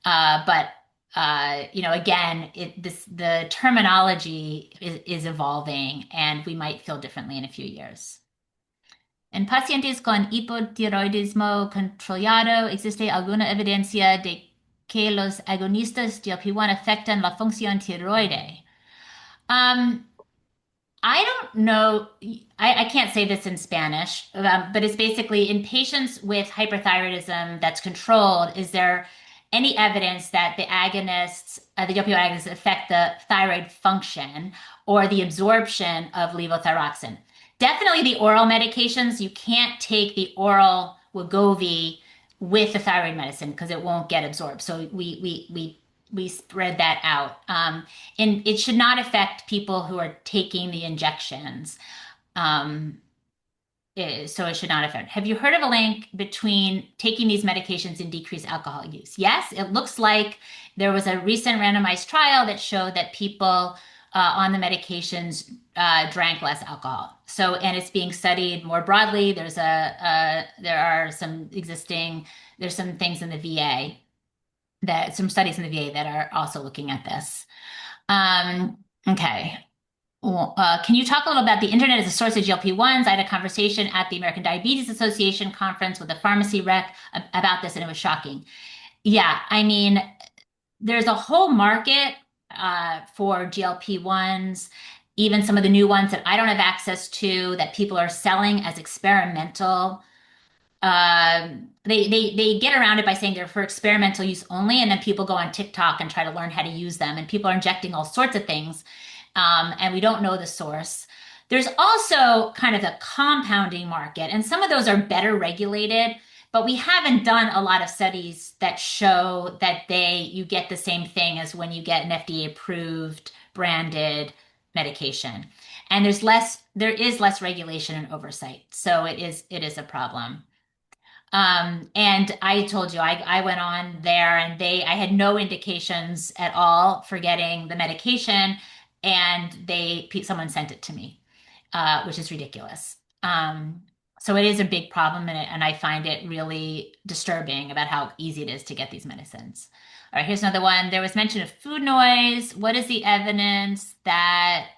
But again, the terminology is evolving, and we might feel differently in a few years. En pacientes con hipotiroidismo controlado, ¿existe alguna evidencia de que los agonistas GLP-1 afectan la función tiroide? I don't know. I can't say this in Spanish, but it's basically in patients with hyperthyroidism that's controlled, is there any evidence that the GLP-1 agonists affect the thyroid function or the absorption of levothyroxine? Definitely the oral medications. You can't take the oral Wegovy with the thyroid medicine because it won't get absorbed. So we we spread that out. And it should not affect people who are taking the injections. Um, so it should not affect. Have you heard of a link between taking these medications and decreased alcohol use? Yes, it looks like there was a recent randomized trial that showed that people on the medications drank less alcohol. So, and it's being studied more broadly. There are some existing, there's some things in the VA some studies in the VA that are also looking at this. Okay. Well, can you talk a little about the internet as a source of GLP-1s? I had a conversation at the American Diabetes Association conference with a pharmacy rec about this, and it was shocking. Yeah, I mean, there's a whole market for GLP-1s, even some of the new ones that I don't have access to that people are selling as experimental. They get around it by saying they're for experimental use only, and then people go on TikTok and try to learn how to use them, and people are injecting all sorts of things, and we don't know the source. There's also kind of the compounding market, and some of those are better regulated, but we haven't done a lot of studies that show that you get the same thing as when you get an FDA approved branded medication. And there is less regulation and oversight. So it is a problem. And I told you, I went on there and I had no indications at all for getting the medication, and someone sent it to me, which is ridiculous. So it is a big problem, and I find it really disturbing about how easy it is to get these medicines. All right, here's another one. There was mention of food noise. What is the evidence that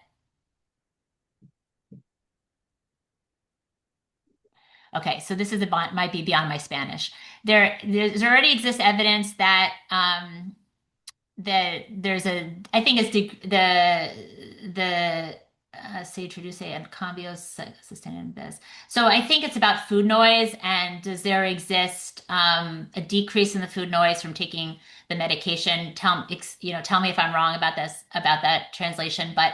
Okay, so this might be beyond my Spanish. There's already exists evidence that there's I think it's the se introduce and cambios sostenibles. So I think it's about food noise, and does there exist a decrease in the food noise from taking the medication? Tell me if I'm wrong about that translation, but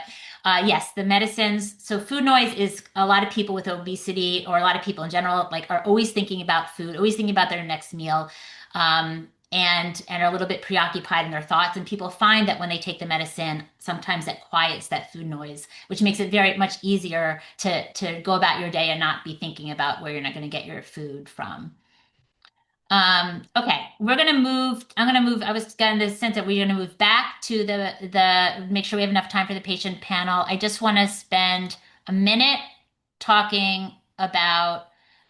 yes, the medicines. So food noise is a lot of people with obesity, or a lot of people in general, like, are always thinking about food, always thinking about their next meal. And are a little bit preoccupied in their thoughts. And people find that when they take the medicine, sometimes that quiets that food noise, which makes it very much easier to go about your day and not be thinking about where you're not going to get your food from. Okay, we're gonna move. I'm gonna move. I was getting the sense that we're gonna move back to make sure we have enough time for the patient panel. I just want to spend a minute talking about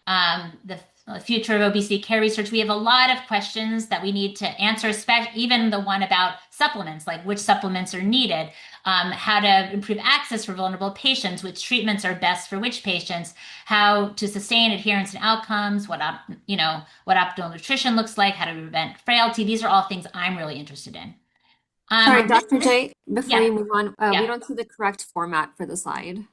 the future of obesity care research. We have a lot of questions that we need to answer, especially even the one about supplements, like which supplements are needed, how to improve access for vulnerable patients, which treatments are best for which patients, how to sustain adherence and outcomes, what optimal nutrition looks like, how to prevent frailty. These are all things I'm really interested in. Sorry, Dr. J, before Yeah, you move on, we yeah. don't see the correct format for the slide.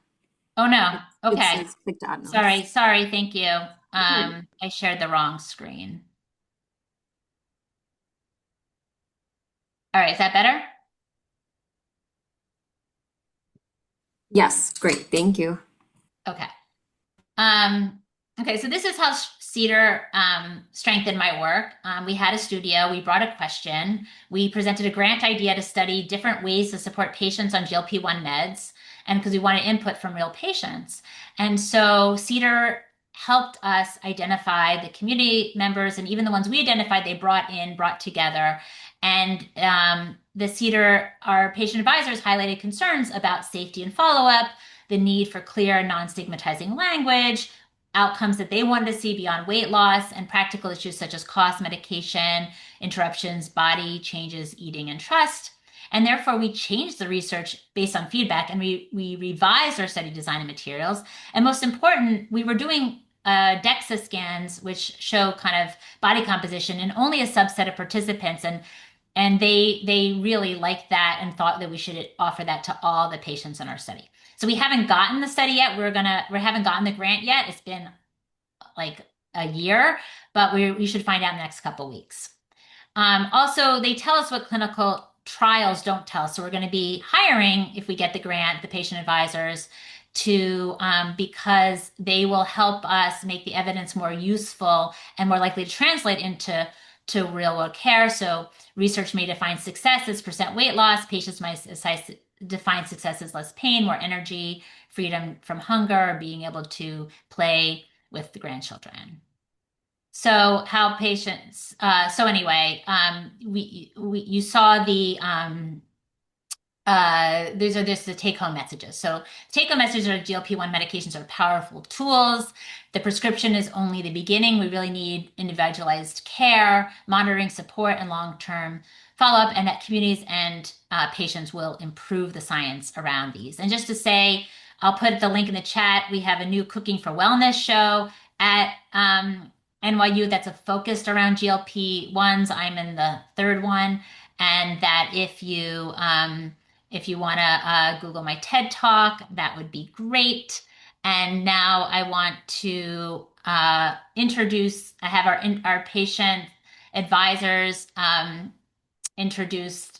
Oh no. It Okay. says click to add notes. Sorry. Thank you. Okay. I shared the wrong screen. All right, is that better? Yes, great. Thank you. Okay. Okay, so this is how CEDER strengthened my work. We had a studio, we brought a question, we presented a grant idea to study different ways to support patients on GLP-1 meds, and because we wanted input from real patients. And so CEDER helped us identify the community members, and even the ones we identified, they brought together. And the CEDER, our patient advisors, highlighted concerns about safety and follow-up, the need for clear, non-stigmatizing language, outcomes that they wanted to see beyond weight loss, and practical issues such as cost, medication, interruptions, body changes, eating, and trust. And therefore, we changed the research based on feedback, and we revised our study design and materials. And most important, we were doing DEXA scans, which show kind of body composition in only a subset of participants. And they really liked that and thought that we should offer that to all the patients in our study. So we haven't gotten the study yet. We haven't gotten the grant yet. It's been like a year, but we should find out in the next couple weeks. Also, they tell us what clinical trials don't tell us. So we're going to be hiring, if we get the grant, the patient advisors because they will help us make the evidence more useful and more likely to translate into to real world care. So research may define success as percent weight loss. Patients might define success as less pain, more energy, freedom from hunger, being able to play with the grandchildren. So how patients, so anyway, you saw the, these are just the take-home messages. So take-home messages are GLP-1 medications are powerful tools. The prescription is only the beginning. We really need individualized care, monitoring, support, and long-term follow-up, and that communities and patients will improve the science around these. And just to say, I'll put the link in the chat. We have a new Cooking for Wellness show at NYU that's focused around GLP-1s. I'm in the third one, and that if you want to Google my TED Talk, that would be great. And now I want to introduce, I have our patient advisors introduce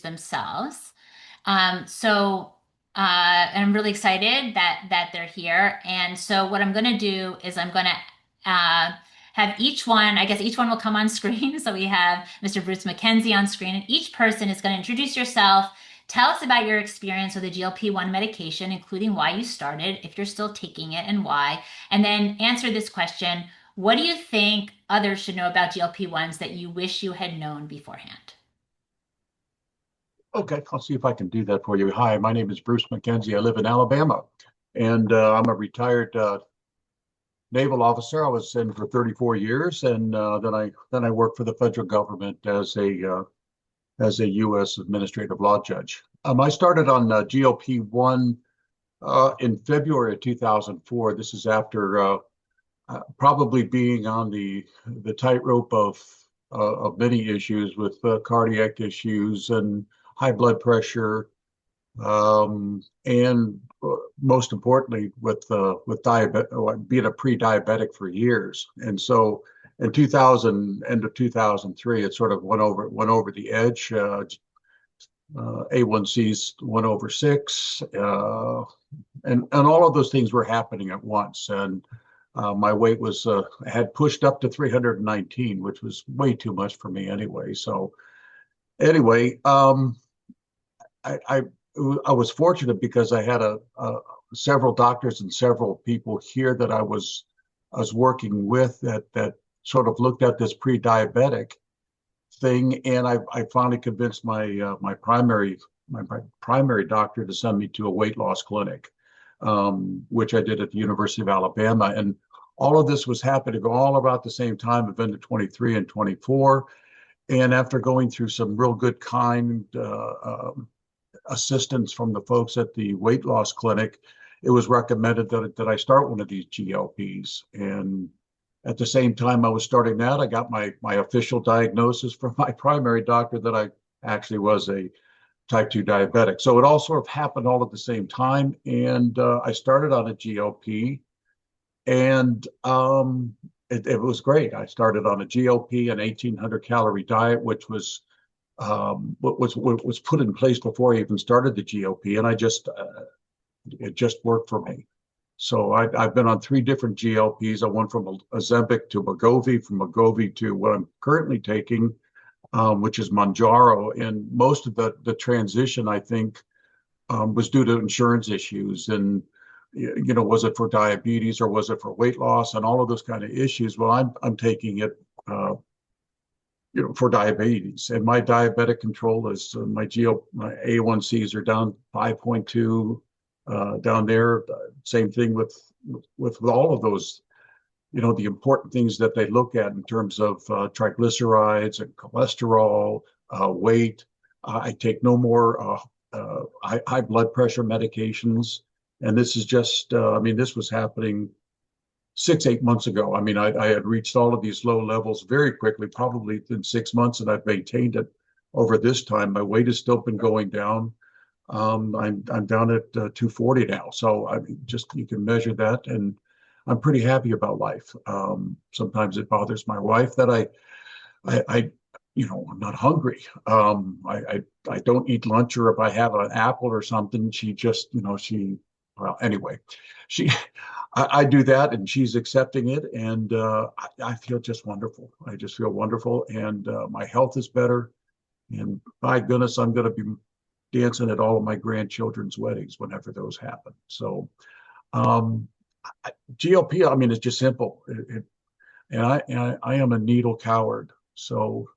themselves. And I'm really excited that they're here. And so what I'm going to do is I'm going to have each one, I guess each one will come on screen. So we have Mr. Bruce MacKenzie on screen, and each person is going to introduce yourself. Tell us about your experience with a GLP-1 medication, including why you started, if you're still taking it, and why. And then answer this question: what do you think others should know about GLP-1s that you wish you had known beforehand? Okay, I'll see if I can do that for you. Hi, my name is Bruce MacKenzie. I live in Alabama, and I'm a retired naval officer. I was in for 34 years, and then I worked for the federal government as a U.S. administrative law judge. I started on GLP-1 in February of 2004. This is after probably being on the tightrope of many issues with cardiac issues and high blood pressure, and most importantly with being a pre-diabetic for years. And so in end of 2003, it sort of went over the edge. A1Cs went over 6, and all of those things were happening at once. And my weight had pushed up to 319, which was way too much for me anyway. So anyway, I was fortunate because I had several doctors and several people here that I was working with that sort of looked at this pre-diabetic thing, and I finally convinced my primary doctor to send me to a weight loss clinic, which I did at the University of Alabama. And all of this was happening all about the same time of end of 23 and 24. And after going through some real good kind assistance from the folks at the weight loss clinic, it was recommended that I start one of these GLPs. And at the same time I was starting that, I got my official diagnosis from my primary doctor that I actually was a type 2 diabetic. So it all sort of happened all at the same time. And I started on a GLP, and it was great. I started on a GLP, an 1,800 calorie diet, which was put in place before I even started the GLP, and it just worked for me. So I've been on 3 different GLPs. I went from Ozempic to Wegovy, from Wegovy to what I'm currently taking, which is Mounjaro. And most of the transition, I think, was due to insurance issues. And was it for diabetes or was it for weight loss and all of those kind of issues? Well, I'm taking it for diabetes, and my diabetic control is my A1Cs are down 5.2 down there. Same thing with all of those, the important things that they look at in terms of triglycerides and cholesterol, weight. I take no more high blood pressure medications. And this is just, this was happening 8 months ago. I had reached all of these low levels very quickly, probably in 6 months, and I've maintained it over this time. My weight has still been going down. I'm down at 240 now. So you can measure that, and I'm pretty happy about life. Sometimes it bothers my wife that I'm not hungry. I don't eat lunch, or if I have an apple or something, she just, well, anyway, she, I do that, and she's accepting it, and I feel just wonderful. I just feel wonderful, and my health is better. And by goodness, I'm going to be dancing at all of my grandchildren's weddings whenever those happen. So, um, GLP, I mean, it's just simple. And I am a needle coward, so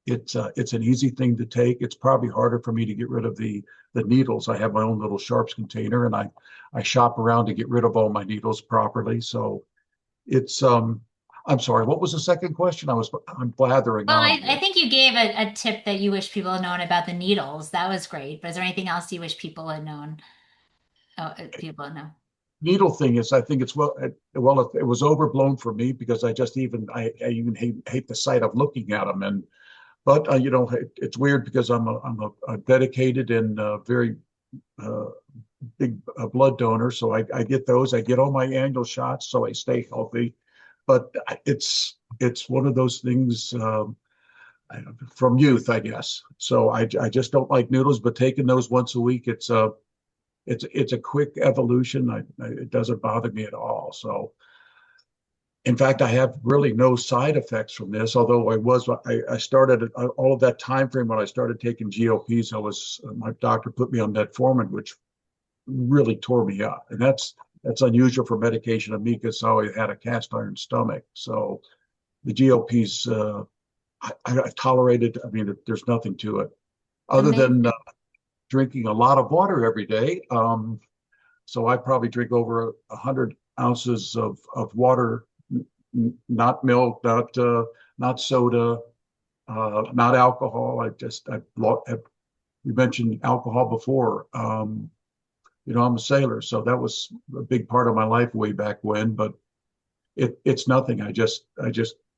it's an easy thing to take. It's probably harder for me to get rid of the needles. I have my own little sharps container, and I shop around to get rid of all my needles properly. So it's I'm sorry, what was the second question? I'm blathering Well, on I here. think you gave a tip that you wish people had known about the needles. That was great. But is there anything else you wish people had known? People had known. Needle thing is, I think it's well, it was overblown for me because I even hate the sight of looking at them. And but it's weird because I'm a dedicated and very uh, big blood donor, so I get those. I get all my annual shots, so I stay healthy. But it's one of those things from youth, I guess. So I just don't like noodles, but taking those once a week, it's a quick evolution. It doesn't bother me at all. So in fact, I have really no side effects from this. Although I started all of that time frame when I started taking GLPs. My doctor put me on metformin, which really tore me up, and that's unusual for medication of me because I always had a cast iron stomach. So the GLPs, I tolerated. I mean, there's nothing to it other than Amazing. drinking a lot of water every day. So I probably drink over 100 ounces of water, not milk, not soda, not alcohol. You mentioned alcohol before. I'm a sailor, so that was a big part of my life way back when. But it's nothing. I just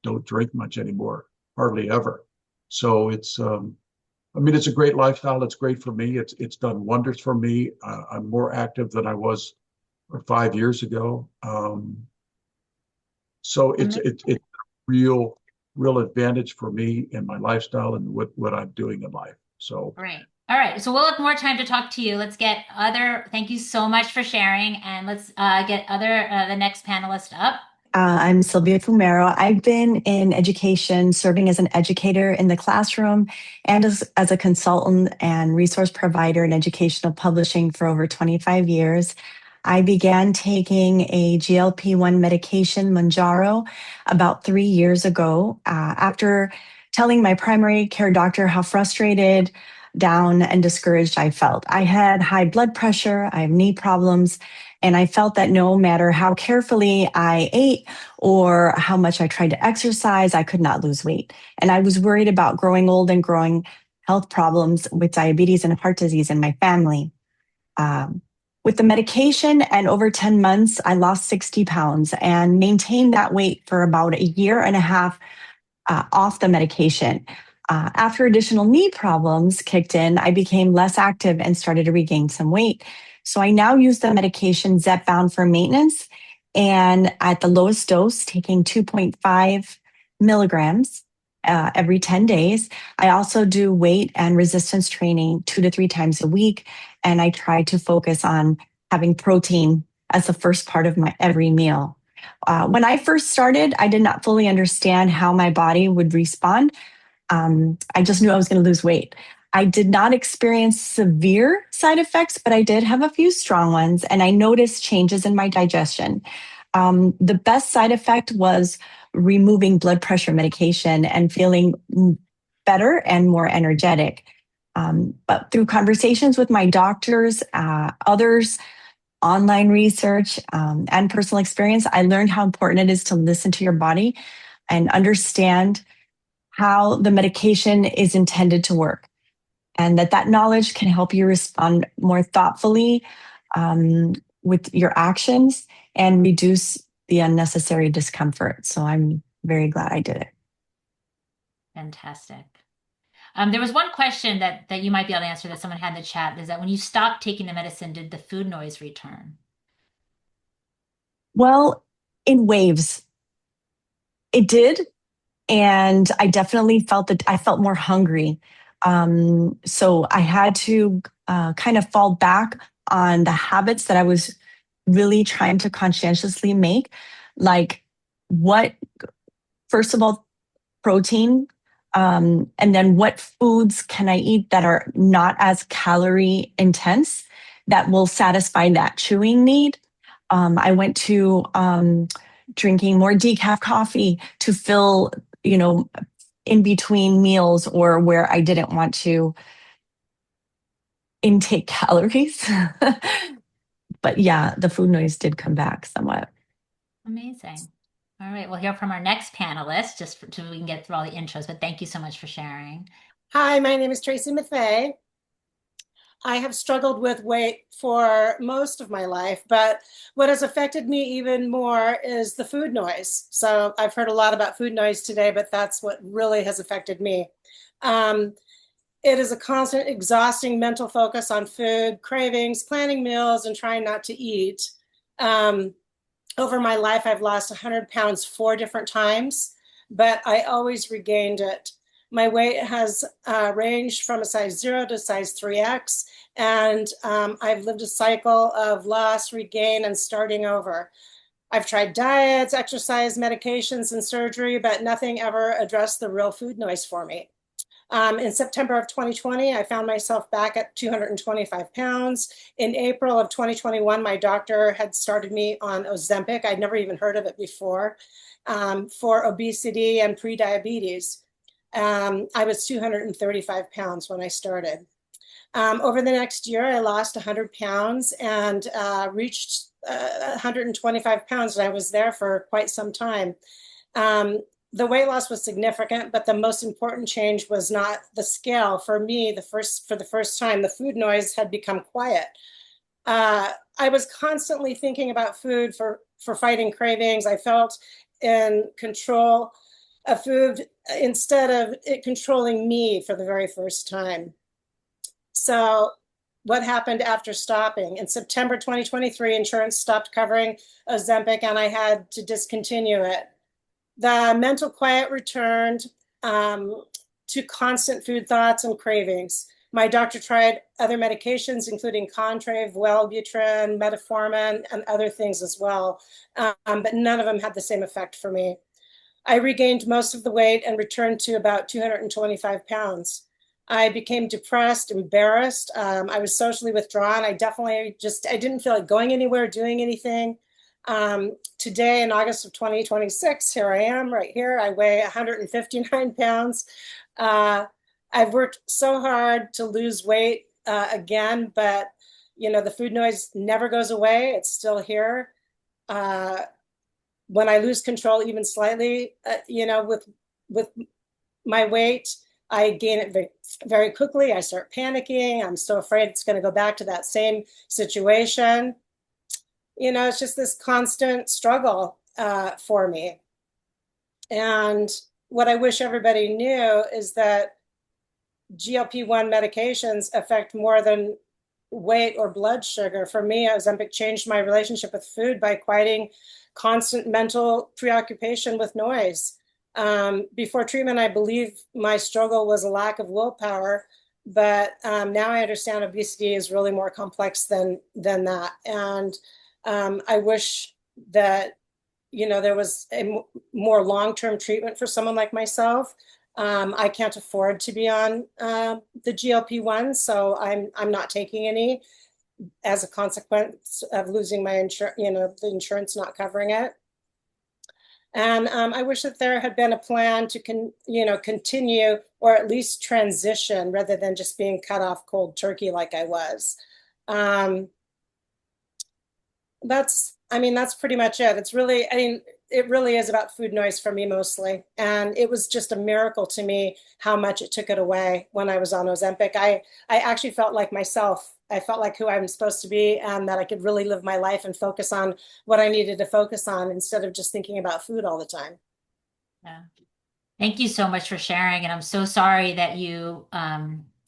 don't drink much anymore, hardly ever. So I mean, it's a great lifestyle. It's great for me. It's done wonders for me. I'm more active than I was 5 years ago. So it's real advantage for me in my lifestyle and what I'm doing in life. So Great. All right. So we'll have more time to talk to you. Let's get thank you so much for sharing. And let's get the next panelist up. I'm Sylvia Fumero. I've been in education, serving as an educator in the classroom and as a consultant and resource provider in educational publishing for over 25 years. I began taking a GLP-1 medication, Manjaro, about 3 years ago after telling my primary care doctor how frustrated, down, and discouraged I felt. I had high blood pressure, I have knee problems, and I felt that no matter how carefully I ate or how much I tried to exercise, I could not lose weight. And I was worried about growing old and growing health problems with diabetes and heart disease in my family. With the medication and over 10 months, I lost 60 pounds and maintained that weight for about a year and a half off the medication. After additional knee problems kicked in, I became less active and started to regain some weight. So I now use the medication Zepbound for maintenance, and at the lowest dose, taking 2.5 milligrams every 10 days. I also do weight and resistance training 2 to 3 times a week, and I try to focus on having protein as the first part of my every meal. When I first started, I did not fully understand how my body would respond. I just knew I was going to lose weight. I did not experience severe side effects, but I did have a few strong ones, and I noticed changes in my digestion. The best side effect was removing blood pressure medication and feeling better and more energetic. But through conversations with my doctors, others, online research, and personal experience, I learned how important it is to listen to your body and understand how the medication is intended to work, and that knowledge can help you respond more thoughtfully with your actions and reduce the unnecessary discomfort. So I'm very glad I did it. Fantastic. There was one question that you might be able to answer that someone had in the chat, is that when you stopped taking the medicine, did the food noise return? Well, in waves, it did. And I definitely felt that I felt more hungry. So I had to kind of fall back on the habits that I was really trying to conscientiously make, like what, first of all, protein, and then what foods can I eat that are not as calorie intense that will satisfy that chewing need. I went to drinking more decaf coffee to fill, in between meals or where I didn't want to intake calories. But yeah, the food noise did come back somewhat. Amazing. All right, we'll hear from our next panelist so we can get through all the intros, but thank you so much for sharing. Hi, my name is Tracy Mathey. I have struggled with weight for most of my life, but what has affected me even more is the food noise. So I've heard a lot about food noise today, but that's what really has affected me. It is a constant, exhausting mental focus on food, cravings, planning meals, and trying not to eat. Over my life, I've lost 100 pounds 4 different times, but I always regained it. My weight has ranged from a size 0 to size 3X, and I've lived a cycle of loss, regain, and starting over. I've tried diets, exercise, medications, and surgery, but nothing ever addressed the real food noise for me. In September of 2020, I found myself back at 225 pounds. In April of 2021, my doctor had started me on Ozempic. I'd never even heard of it before, for obesity and prediabetes. I was 235 pounds when I started. Over the next year, I lost 100 pounds and reached 125 pounds, and I was there for quite some time. The weight loss was significant, but the most important change was not the scale. For me, for the first time, the food noise had become quiet. I was constantly thinking about food for fighting cravings. I felt in control of food instead of it controlling me for the very first time. So what happened after stopping? In September 2023, insurance stopped covering Ozempic and I had to discontinue it. The mental quiet returned to constant food thoughts and cravings. My doctor tried other medications, including Contrave, Wellbutrin, metformin, and other things as well, but none of them had the same effect for me. I regained most of the weight and returned to about 225 pounds. I became depressed, embarrassed. I was socially withdrawn. I didn't feel like going anywhere, doing anything. Today, in August of 2026, here I am right here. I weigh 159 pounds. I've worked so hard to lose weight again, but the food noise never goes away. It's still here. When I lose control even slightly, with my weight, I gain it very, very quickly. I start panicking. I'm so afraid it's going to go back to that same situation. It's just this constant struggle for me. And what I wish everybody knew is that GLP-1 medications affect more than weight or blood sugar. For me, Ozempic changed my relationship with food by quieting constant mental preoccupation with noise. Before treatment, I believe my struggle was a lack of willpower, but now I understand obesity is really more complex than that. And I wish that there was a more long-term treatment for someone like myself. I can't afford to be on the GLP-1s, so I'm not taking any as a consequence of losing my insurance, the insurance not covering it. And I wish that there had been a plan to continue or at least transition rather than just being cut off cold turkey like I was. That's pretty much it. It really is about food noise for me mostly. And it was just a miracle to me how much it took it away when I was on Ozempic. I actually felt like myself. I felt like who I'm supposed to be and that I could really live my life and focus on what I needed to focus on instead of just thinking about food all the time. Yeah. Thank you so much for sharing. And I'm so sorry that you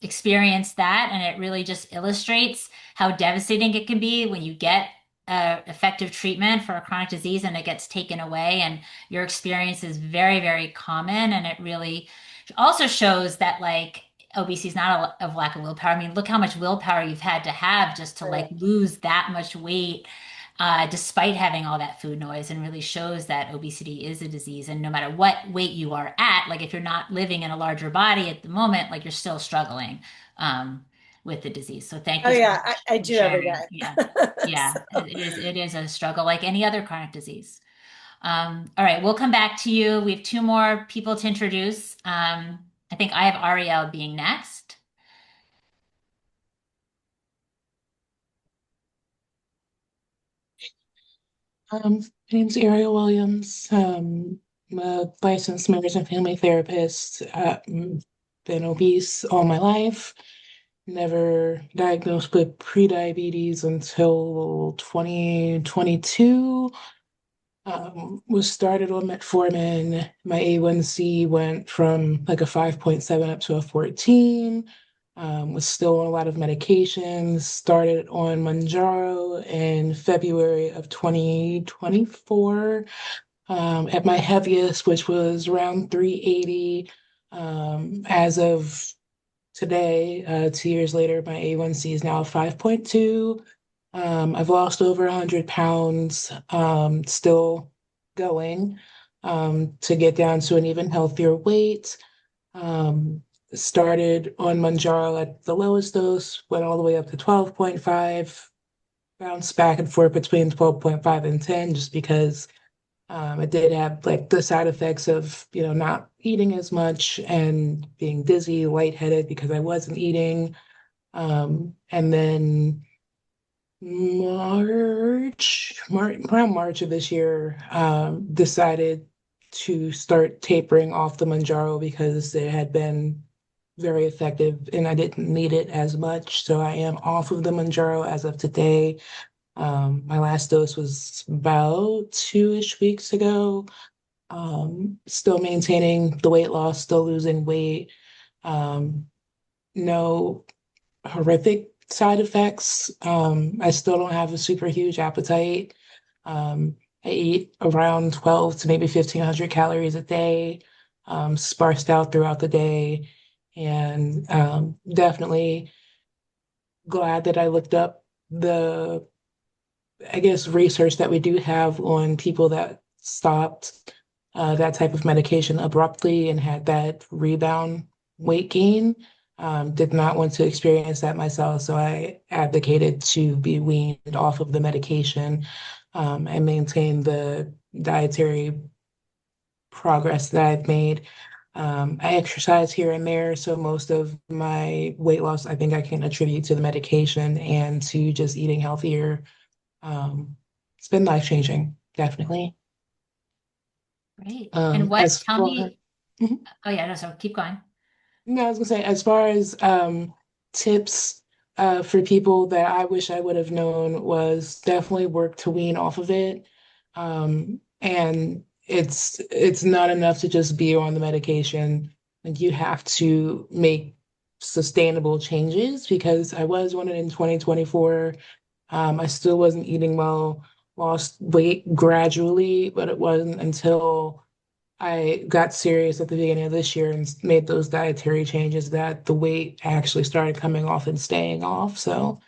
experienced that. And it really just illustrates how devastating it can be when you get effective treatment for a chronic disease and it gets taken away. And your experience is very, very common. And it really also shows that obesity is not a lack of willpower. I mean, look how much willpower you've had to have just to like Right. lose that much weight, despite having all that food noise, and really shows that obesity is a disease. And no matter what weight you are at, like if you're not living in a larger body at the moment, like you're still struggling, um, with the disease. So thank Oh you so yeah, much I for do every sharing. Yeah. day. Yeah. So, It is a struggle like any other chronic disease. All right, we'll come back to you. We have two more people to introduce. I think I have Ariel being next. My name's Ariel Williams. I'm a licensed marriage and family therapist. Been obese all my life. Never diagnosed with prediabetes until 2022. Was started on metformin. My A1C went from like a 5.7 up to a 14. Was still on a lot of medications. Started on Manjaro in February of 2024. At my heaviest, which was around 380. As of today, 2 years later, my A1C is now 5.2. I've lost over 100 pounds, still going to get down to an even healthier weight. Um, Started on Manjaro at the lowest dose, went all the way up to 12.5, bounced back and forth between 12.5 and 10 just because it did have like the side effects of, not eating as much and being dizzy, lightheaded because I wasn't eating. And then around March of this year, decided to start tapering off the Manjaro because it had been very effective and I didn't need it as much. So I am off of the Manjaro as of today. My last dose was about 2-ish weeks ago. Still maintaining the weight loss, still losing weight. Um, no horrific side effects. I still don't have a super huge appetite. I eat around 12 to maybe 1,500 calories a day, sparsed out throughout the day. And definitely glad that I looked up the, I guess, research that we do have on people that stopped that type of medication abruptly and had that rebound weight gain. Did not want to experience that myself, so I advocated to be weaned off of the medication and maintain the dietary progress that I've made. I exercise here and there, so most of my weight loss, I think I can attribute to the medication and to just eating healthier. It's been life-changing, definitely. Great. And what, As tell far me, Mhm. oh yeah, no, so keep going. No, I was gonna say, as far as tips for people that I wish I would have known was definitely work to wean off of it. And it's not enough to just be on the medication. Like you have to make sustainable changes because I was on it in 2024. I still wasn't eating well, lost weight gradually, but it wasn't until I got serious at the beginning of this year and made those dietary changes that the weight actually started coming off and staying off. So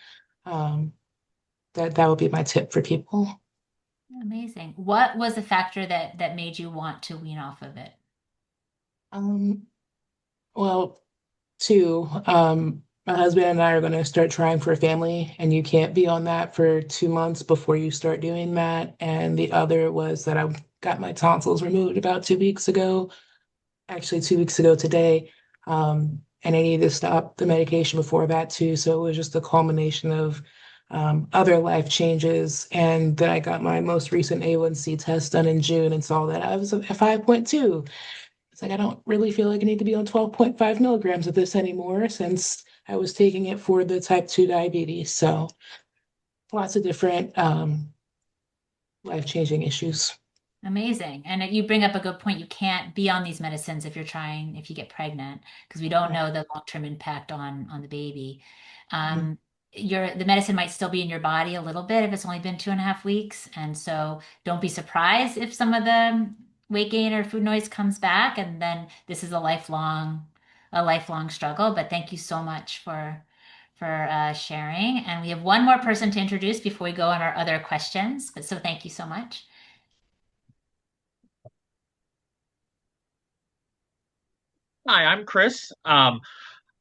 um, that would be my tip for people. Amazing. What was the factor that made you want to wean off of it? Um, well, two, my husband and I are going to start trying for a family, and you can't be on that for 2 months before you start doing that. And the other was that I got my tonsils removed about 2 weeks ago, actually 2 weeks ago today. And I needed to stop the medication before that too. So it was just a culmination of other life changes. And then I got my most recent A1C test done in June and saw that I was at 5.2. It's like I don't really feel like I need to be on 12.5 milligrams of this anymore since I was taking it for the type 2 diabetes. So lots of different life-changing issues. Amazing. And you bring up a good point. You can't be on these medicines if you're trying, if you get pregnant, because we don't Right. know the long-term impact on the baby. Mhm. The medicine might still be in your body a little bit if it's only been 2.5 weeks. And so don't be surprised if some of the weight gain or food noise comes back. And then this is a lifelong a lifelong struggle. But thank you so much for sharing. And we have one more person to introduce before we go on our other questions. But so thank you so much. Hi, I'm Chris. I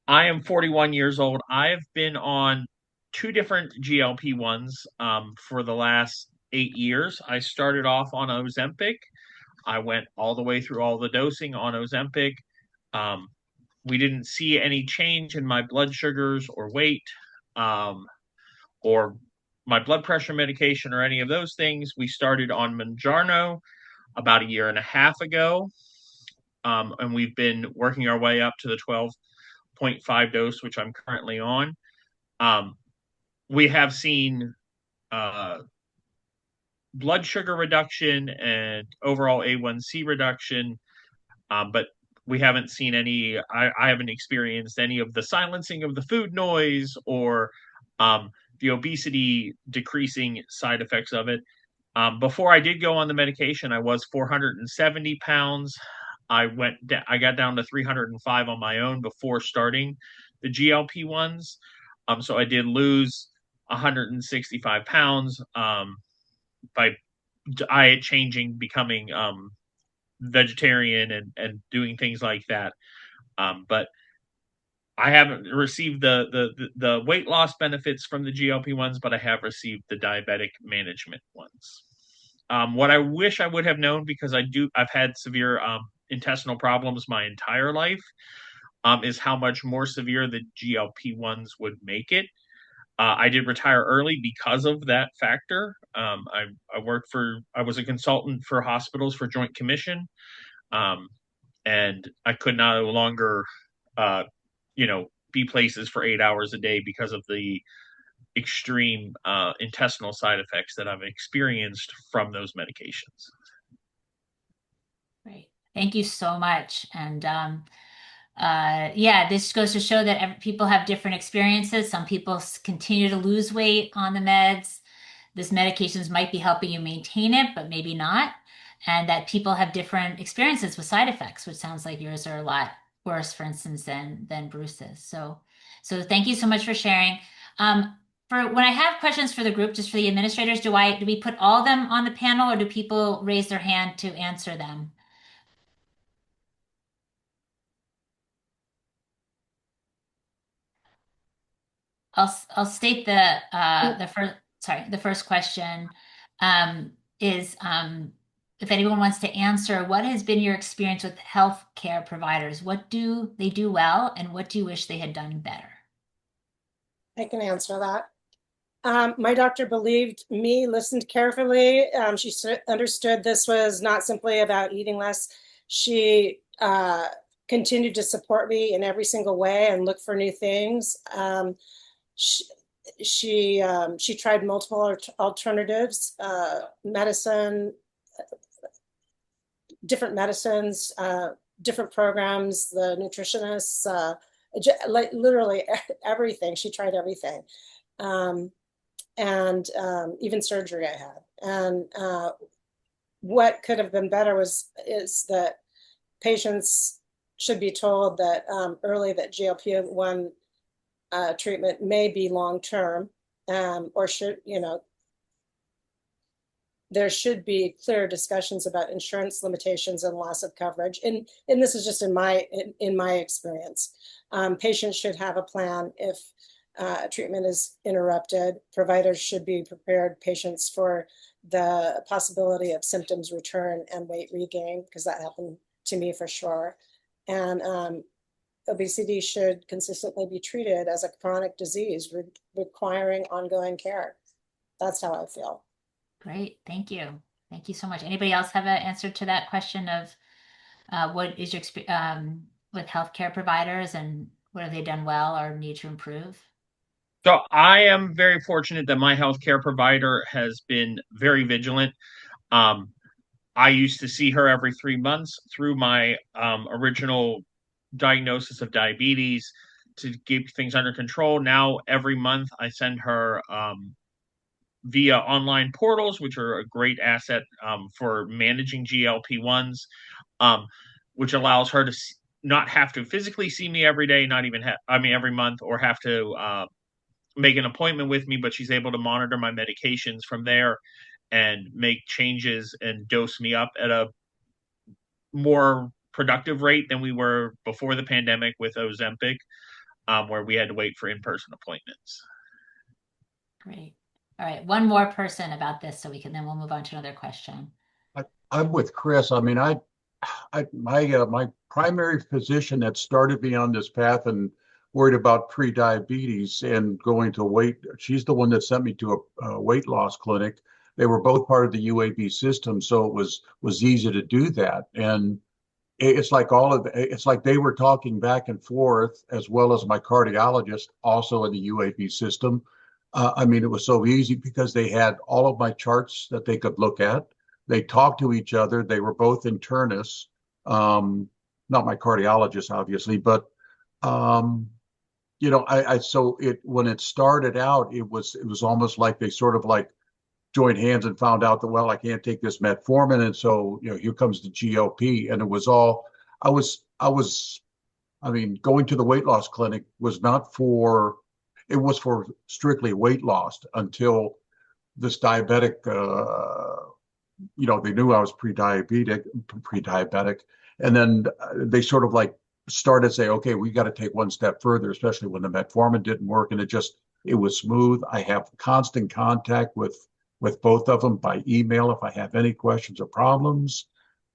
am 41 years old. I've been on two different GLP-1s for the last 8 years. I started off on Ozempic. I went all the way through all the dosing on Ozempic. Um, we didn't see any change in my blood sugars or weight, or my blood pressure medication or any of those things. We started on Mounjaro about a year and a half ago, and we've been working our way up to the 12.5 dose, which I'm currently on. We have seen blood sugar reduction and overall A1C reduction, but we haven't seen any, I haven't experienced any of the silencing of the food noise or the obesity decreasing side effects of it. Before I did go on the medication, I was 470 pounds. I got down to 305 on my own before starting the GLP-1s. So I did lose 165 pounds by diet changing, becoming vegetarian and doing things like that. But I haven't received the weight loss benefits from the GLP-1s, but I have received the diabetic management ones. What I wish I would have known, because I've had severe intestinal problems my entire life, is how much more severe the GLP-1s would make it. I did retire early because of that factor. I was a consultant for hospitals for Joint Commission, and I could no longer, be places for 8 hours a day because of the extreme intestinal side effects that I've experienced from those medications. Great. Thank you so much. And yeah, this goes to show that people have different experiences. Some people continue to lose weight on the meds. This medications might be helping you maintain it, but maybe not. And that people have different experiences with side effects, which sounds like yours are a lot worse, for instance, than Bruce's. So thank you so much for sharing. For when I have questions for the group, just for the administrators, do we put all of them on the panel, or do people raise their hand to answer them? I'll state the first question is if anyone wants to answer, what has been your experience with healthcare providers? What do they do well, and what do you wish they had done better? I can answer that. My doctor believed me, listened carefully. She understood this was not simply about eating less. She continued to support me in every single way and look for new things. She tried multiple alternatives, medicine, different medicines, different programs, the nutritionists, like literally everything. She tried everything. And even surgery I had. And what could have been better is that patients should be told that early that GLP-1 treatment may be long-term, or should, there should be clear discussions about insurance limitations and loss of coverage. And this is just in my experience. Patients should have a plan if treatment is interrupted. Providers should be prepared patients for the possibility of symptoms return and weight regain, because that happened to me for sure. And obesity should consistently be treated as a chronic disease requiring ongoing care. That's how I feel. Great. Thank you. Thank you so much. Anybody else have an answer to that question of what is your experience with healthcare providers, and what have they done well or need to improve? So I am very fortunate that my healthcare provider has been very vigilant. I used to see her every 3 months through my original diagnosis of diabetes to keep things under control. Now, every month, I send her via online portals, which are a great asset for managing GLP-1s, which allows her to not have to physically see me every day, not even every month, or have to make an appointment with me, but she's able to monitor my medications from there and make changes and dose me up at a more productive rate than we were before the pandemic with Ozempic, where we had to wait for in-person appointments. Great. All right, one more person about this, so then we'll move on to another question. I'm with Chris. I mean, my primary physician that started me on this path and worried about pre-diabetes and going to she's the one that sent me to a weight loss clinic. They were both part of the UAB system, so it was easy to do that. And it's like it's like they were talking back and forth, as well as my cardiologist, also in the UAB system. I mean, it was so easy because they had all of my charts that they could look at. They talked to each other. They were both internists, not my cardiologist, obviously, but when it started out, it was almost like they sort of like joined hands and found out that, well, I can't take this metformin, and so here comes the GLP, and it was all I mean, going to the weight loss clinic was not for it was for strictly weight loss until this diabetic, they knew I was pre-diabetic. And then they sort of like started to say, okay, we got to take one step further, especially when the metformin didn't work. And it was smooth. I have constant contact with both of them by email if I have any questions or problems.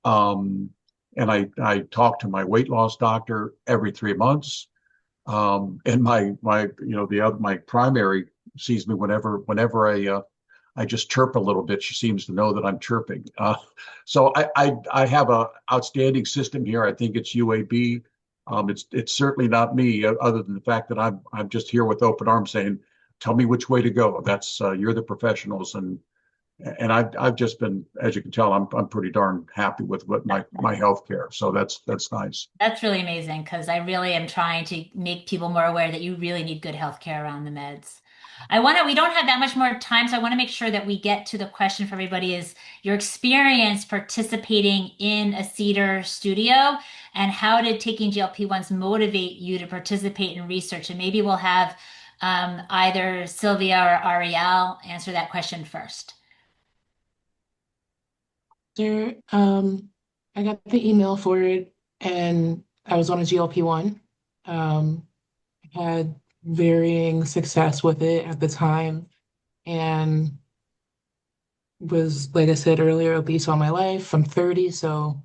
And I talk to my weight loss doctor every 3 months. And my primary sees me whenever I just chirp a little bit. She seems to know that I'm chirping. So I have a outstanding system here. I think it's UAB. It's certainly not me, other than the fact that I'm just here with open arms saying, tell me which way to go. That's you're the professionals, and I've just been, as you can tell, I'm pretty darn happy with what my health care. So that's nice. That's really amazing, because I really am trying to make people more aware that you really need good health care around the meds. We don't have that much more time, so I want to make sure that we get to the question for everybody is your experience participating in a CEDER studio, and how did taking GLP-1s motivate you to participate in research? And maybe we'll have either Sylvia or Ariel answer that question first. Sure. I got the email for it, and I was on a GLP-1. Had varying success with it at the time, and was, like I said earlier, obese all my life. I'm 30, so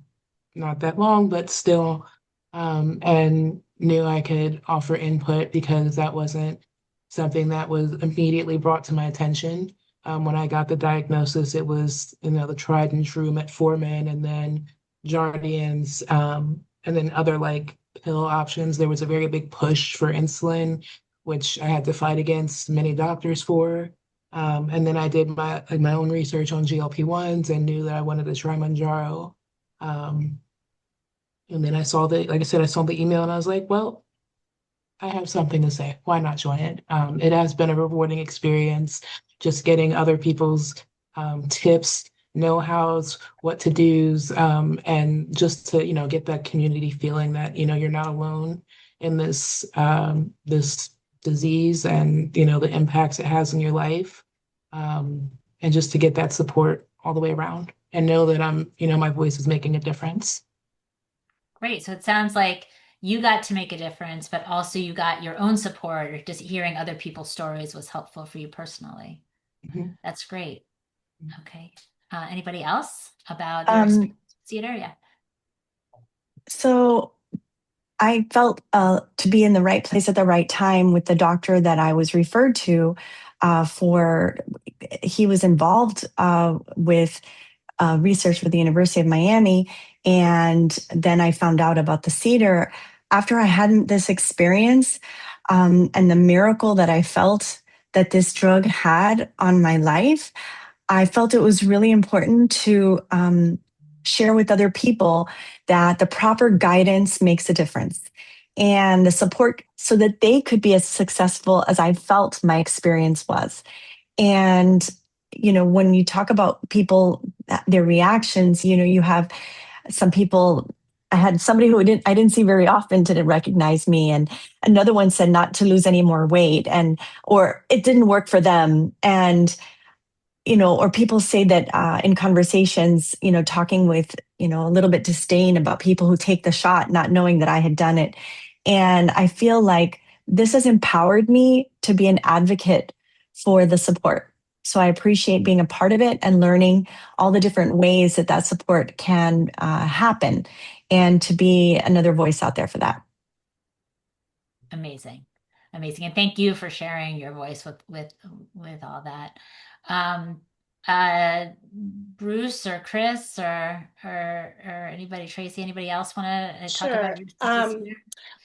not that long, but still, and knew I could offer input because that wasn't something that was immediately brought to my attention. When I got the diagnosis, it was, the tried and true metformin, and then Jardians, and then other like pill options. There was a very big push for insulin, which I had to fight against many doctors for. And then I did my own research on GLP-1s and knew that I wanted to try Mounjaro. And then I saw like I said, I saw the email and I was like, well, I have something to say. Why not join it? It has been a rewarding experience, just getting other people's tips, know-hows, what to do's, and just to, get that community feeling that, you're not alone in this disease and, the impacts it has in your life. And just to get that support all the way around and know that my voice is making a difference. Great. So it sounds like you got to make a difference, but also you got your own support, or just hearing other people's stories was helpful for you personally. Mm-hmm. That's great. Okay. Anybody else about your experience with CEDER? Yeah. So I felt to be in the right place at the right time with the doctor that I was referred to he was involved with research with the University of Miami. And then I found out about the CEDER after I had this experience, and the miracle that I felt that this drug had on my life. I felt it was really important to share with other people that the proper guidance makes a difference, and the support so that they could be as successful as I felt my experience was. And, when you talk about people, their reactions, you have some people I had somebody who I didn't see very often didn't recognize me, and another one said not to lose any more weight, and or it didn't work for them. And or people say that in conversations, talking with, a little bit disdain about people who take the shot, not knowing that I had done it. And I feel like this has empowered me to be an advocate for the support. So I appreciate being a part of it and learning all the different ways that that support can happen, and to be another voice out there for that. Amazing. Amazing. And thank you for sharing your voice with all that. Bruce or Chris or anybody, Tracy, anybody else want to talk about your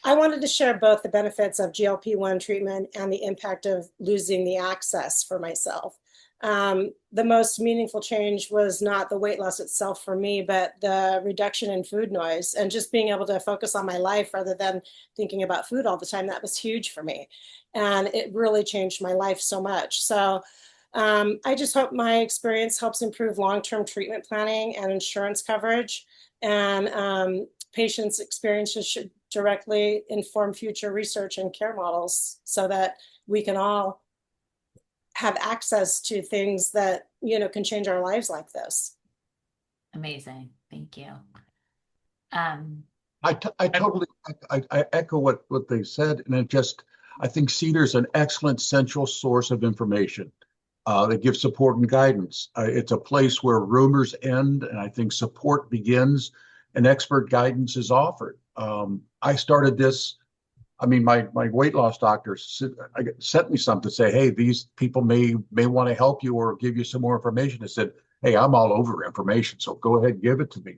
I wanted to share both the benefits of GLP-1 treatment and the impact of losing the access for myself. The most meaningful change was not the weight loss itself for me, but the reduction in food noise and just being able to focus on my life rather than thinking about food all the time. That was huge for me. And it really changed my life so much. So I just hope my experience helps improve long-term treatment planning and insurance coverage. And patients' experiences should directly inform future research and care models so that we can all have access to things that, can change our lives like this. Amazing. Thank you. I totally echo what they said. And I think CEDER is an excellent central source of information. They give support and guidance. It's a place where rumors end, and I think support begins, and expert guidance is offered. I started this. I mean, my weight loss doctor sent me something to say, hey, these people may want to help you or give you some more information. I said, hey, I'm all over information, so go ahead and give it to me.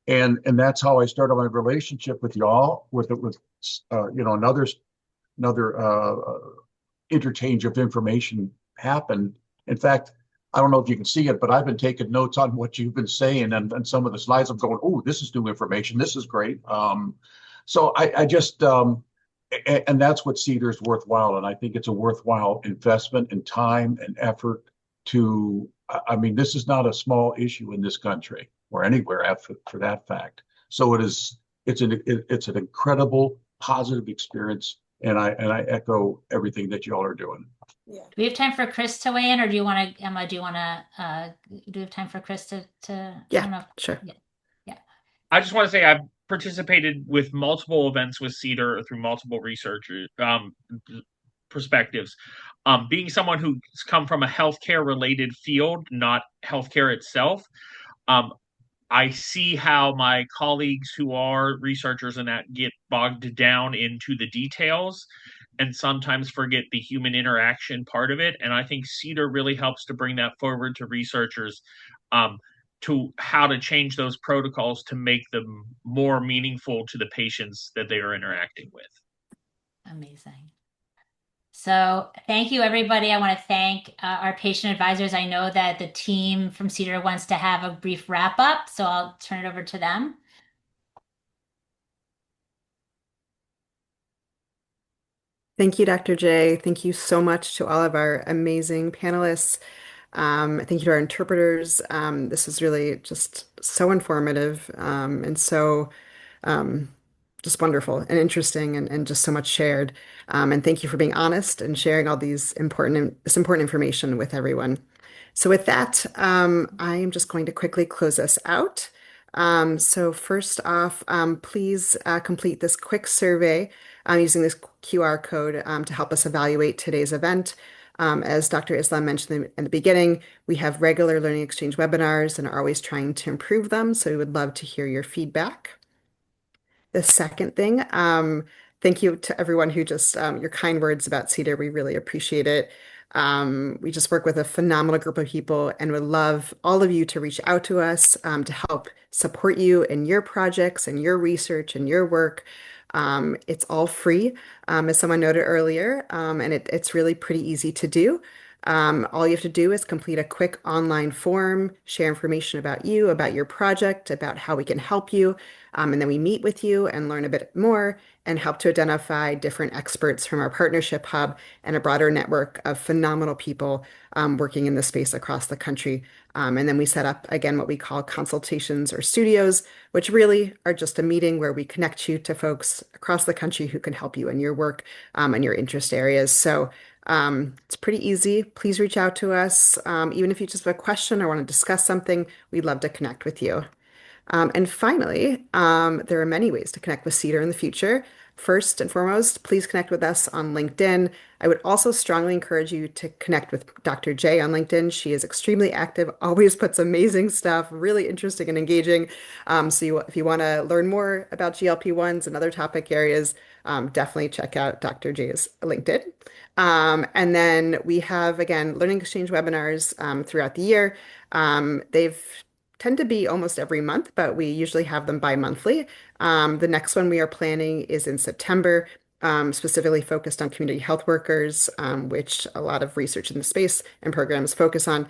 And that's how I started my relationship with y'all, with another interchange of information happened. In fact, I don't know if you can see it, but I've been taking notes on what you've been saying, and some of the slides I'm going, oh, this is new information. This is great. So I just, and that's what CEDER is worthwhile. And I think it's a worthwhile investment in time and effort I mean, this is not a small issue in this country or anywhere for that fact. So it's an incredible positive experience. And I echo everything that y'all are doing. Yeah. Do we have time for Chris to weigh in, or do you want to, Emma, do we have time for Chris to yeah, sure. Yeah. I just want to say I've participated with multiple events with CEDER through multiple research perspectives. Being someone who's come from a healthcare related field, not healthcare itself, I see how my colleagues who are researchers and that get bogged down into the details and sometimes forget the human interaction part of it. And I think CEDER really helps to bring that forward to researchers, to how to change those protocols to make them more meaningful to the patients that they are interacting with. Amazing. So thank you, everybody. I want to thank our patient advisors. I know that the team from CEDER wants to have a brief wrap up, so I'll turn it over to them. Thank you, Dr. Jay. Thank you so much to all of our amazing panelists. Thank you to our interpreters. This was really just so informative and so just wonderful and interesting and just so much shared. And thank you for being honest and sharing all this important information with everyone. So with that, I am just going to quickly close us out. So first off, please complete this quick survey using this QR code to help us evaluate today's event. As Dr. Islam mentioned in the beginning, we have regular learning exchange webinars and are always trying to improve them. So we would love to hear your feedback. The second thing, thank you to everyone who just, your kind words about CEDER. We really appreciate it. We just work with a phenomenal group of people and would love all of you to reach out to us to help support you in your projects and your research and your work. It's all free, as someone noted earlier, and it's really pretty easy to do. All you have to do is complete a quick online form, share information about you, about your project, about how we can help you. And then we meet with you and learn a bit more and help to identify different experts from our partnership hub and a broader network of phenomenal people working in this space across the country. And then we set up, again, what we call consultations or studios, which really are just a meeting where we connect you to folks across the country who can help you in your work and your interest areas. So it's pretty easy. Please reach out to us. Even if you just have a question or want to discuss something, we'd love to connect with you. And finally, there are many ways to connect with CEDER in the future. First and foremost, please connect with us on LinkedIn. I would also strongly encourage you to connect with Dr. Jay on LinkedIn. She is extremely active, always puts amazing stuff, really interesting and engaging. If you want to learn more about GLP-1s and other topic areas, definitely check out Dr. Jay's LinkedIn. And then we have, again, learning exchange webinars throughout the year. They've tend to be almost every month, but we usually have them bi-monthly. The next one we are planning is in September, specifically focused on community health workers, which a lot of research in the space and programs focus on.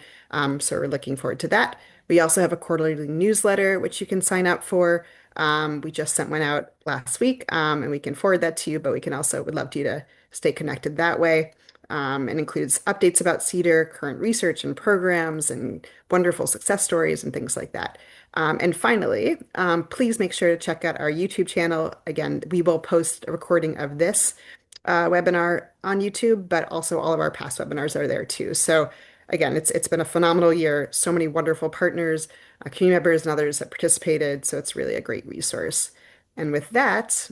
So we're looking forward to that. We also have a quarterly newsletter, which you can sign up for. We just sent one out last week, and we can forward that to you, but we can also would love you to stay connected that way. It includes updates about CEDER, current research and programs, and wonderful success stories and things like that. And finally, please make sure to check out our YouTube channel. Again, we will post a recording of this webinar on YouTube, but also all of our past webinars are there too. So again, it's been a phenomenal year. So many wonderful partners, community members, and others that participated. So it's really a great resource. And with that,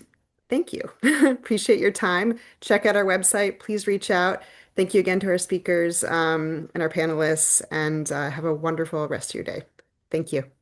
thank you. Appreciate your time. Check out our website. Please reach out. Thank you again to our speakers and our panelists, and have a wonderful rest of your day. Thank you.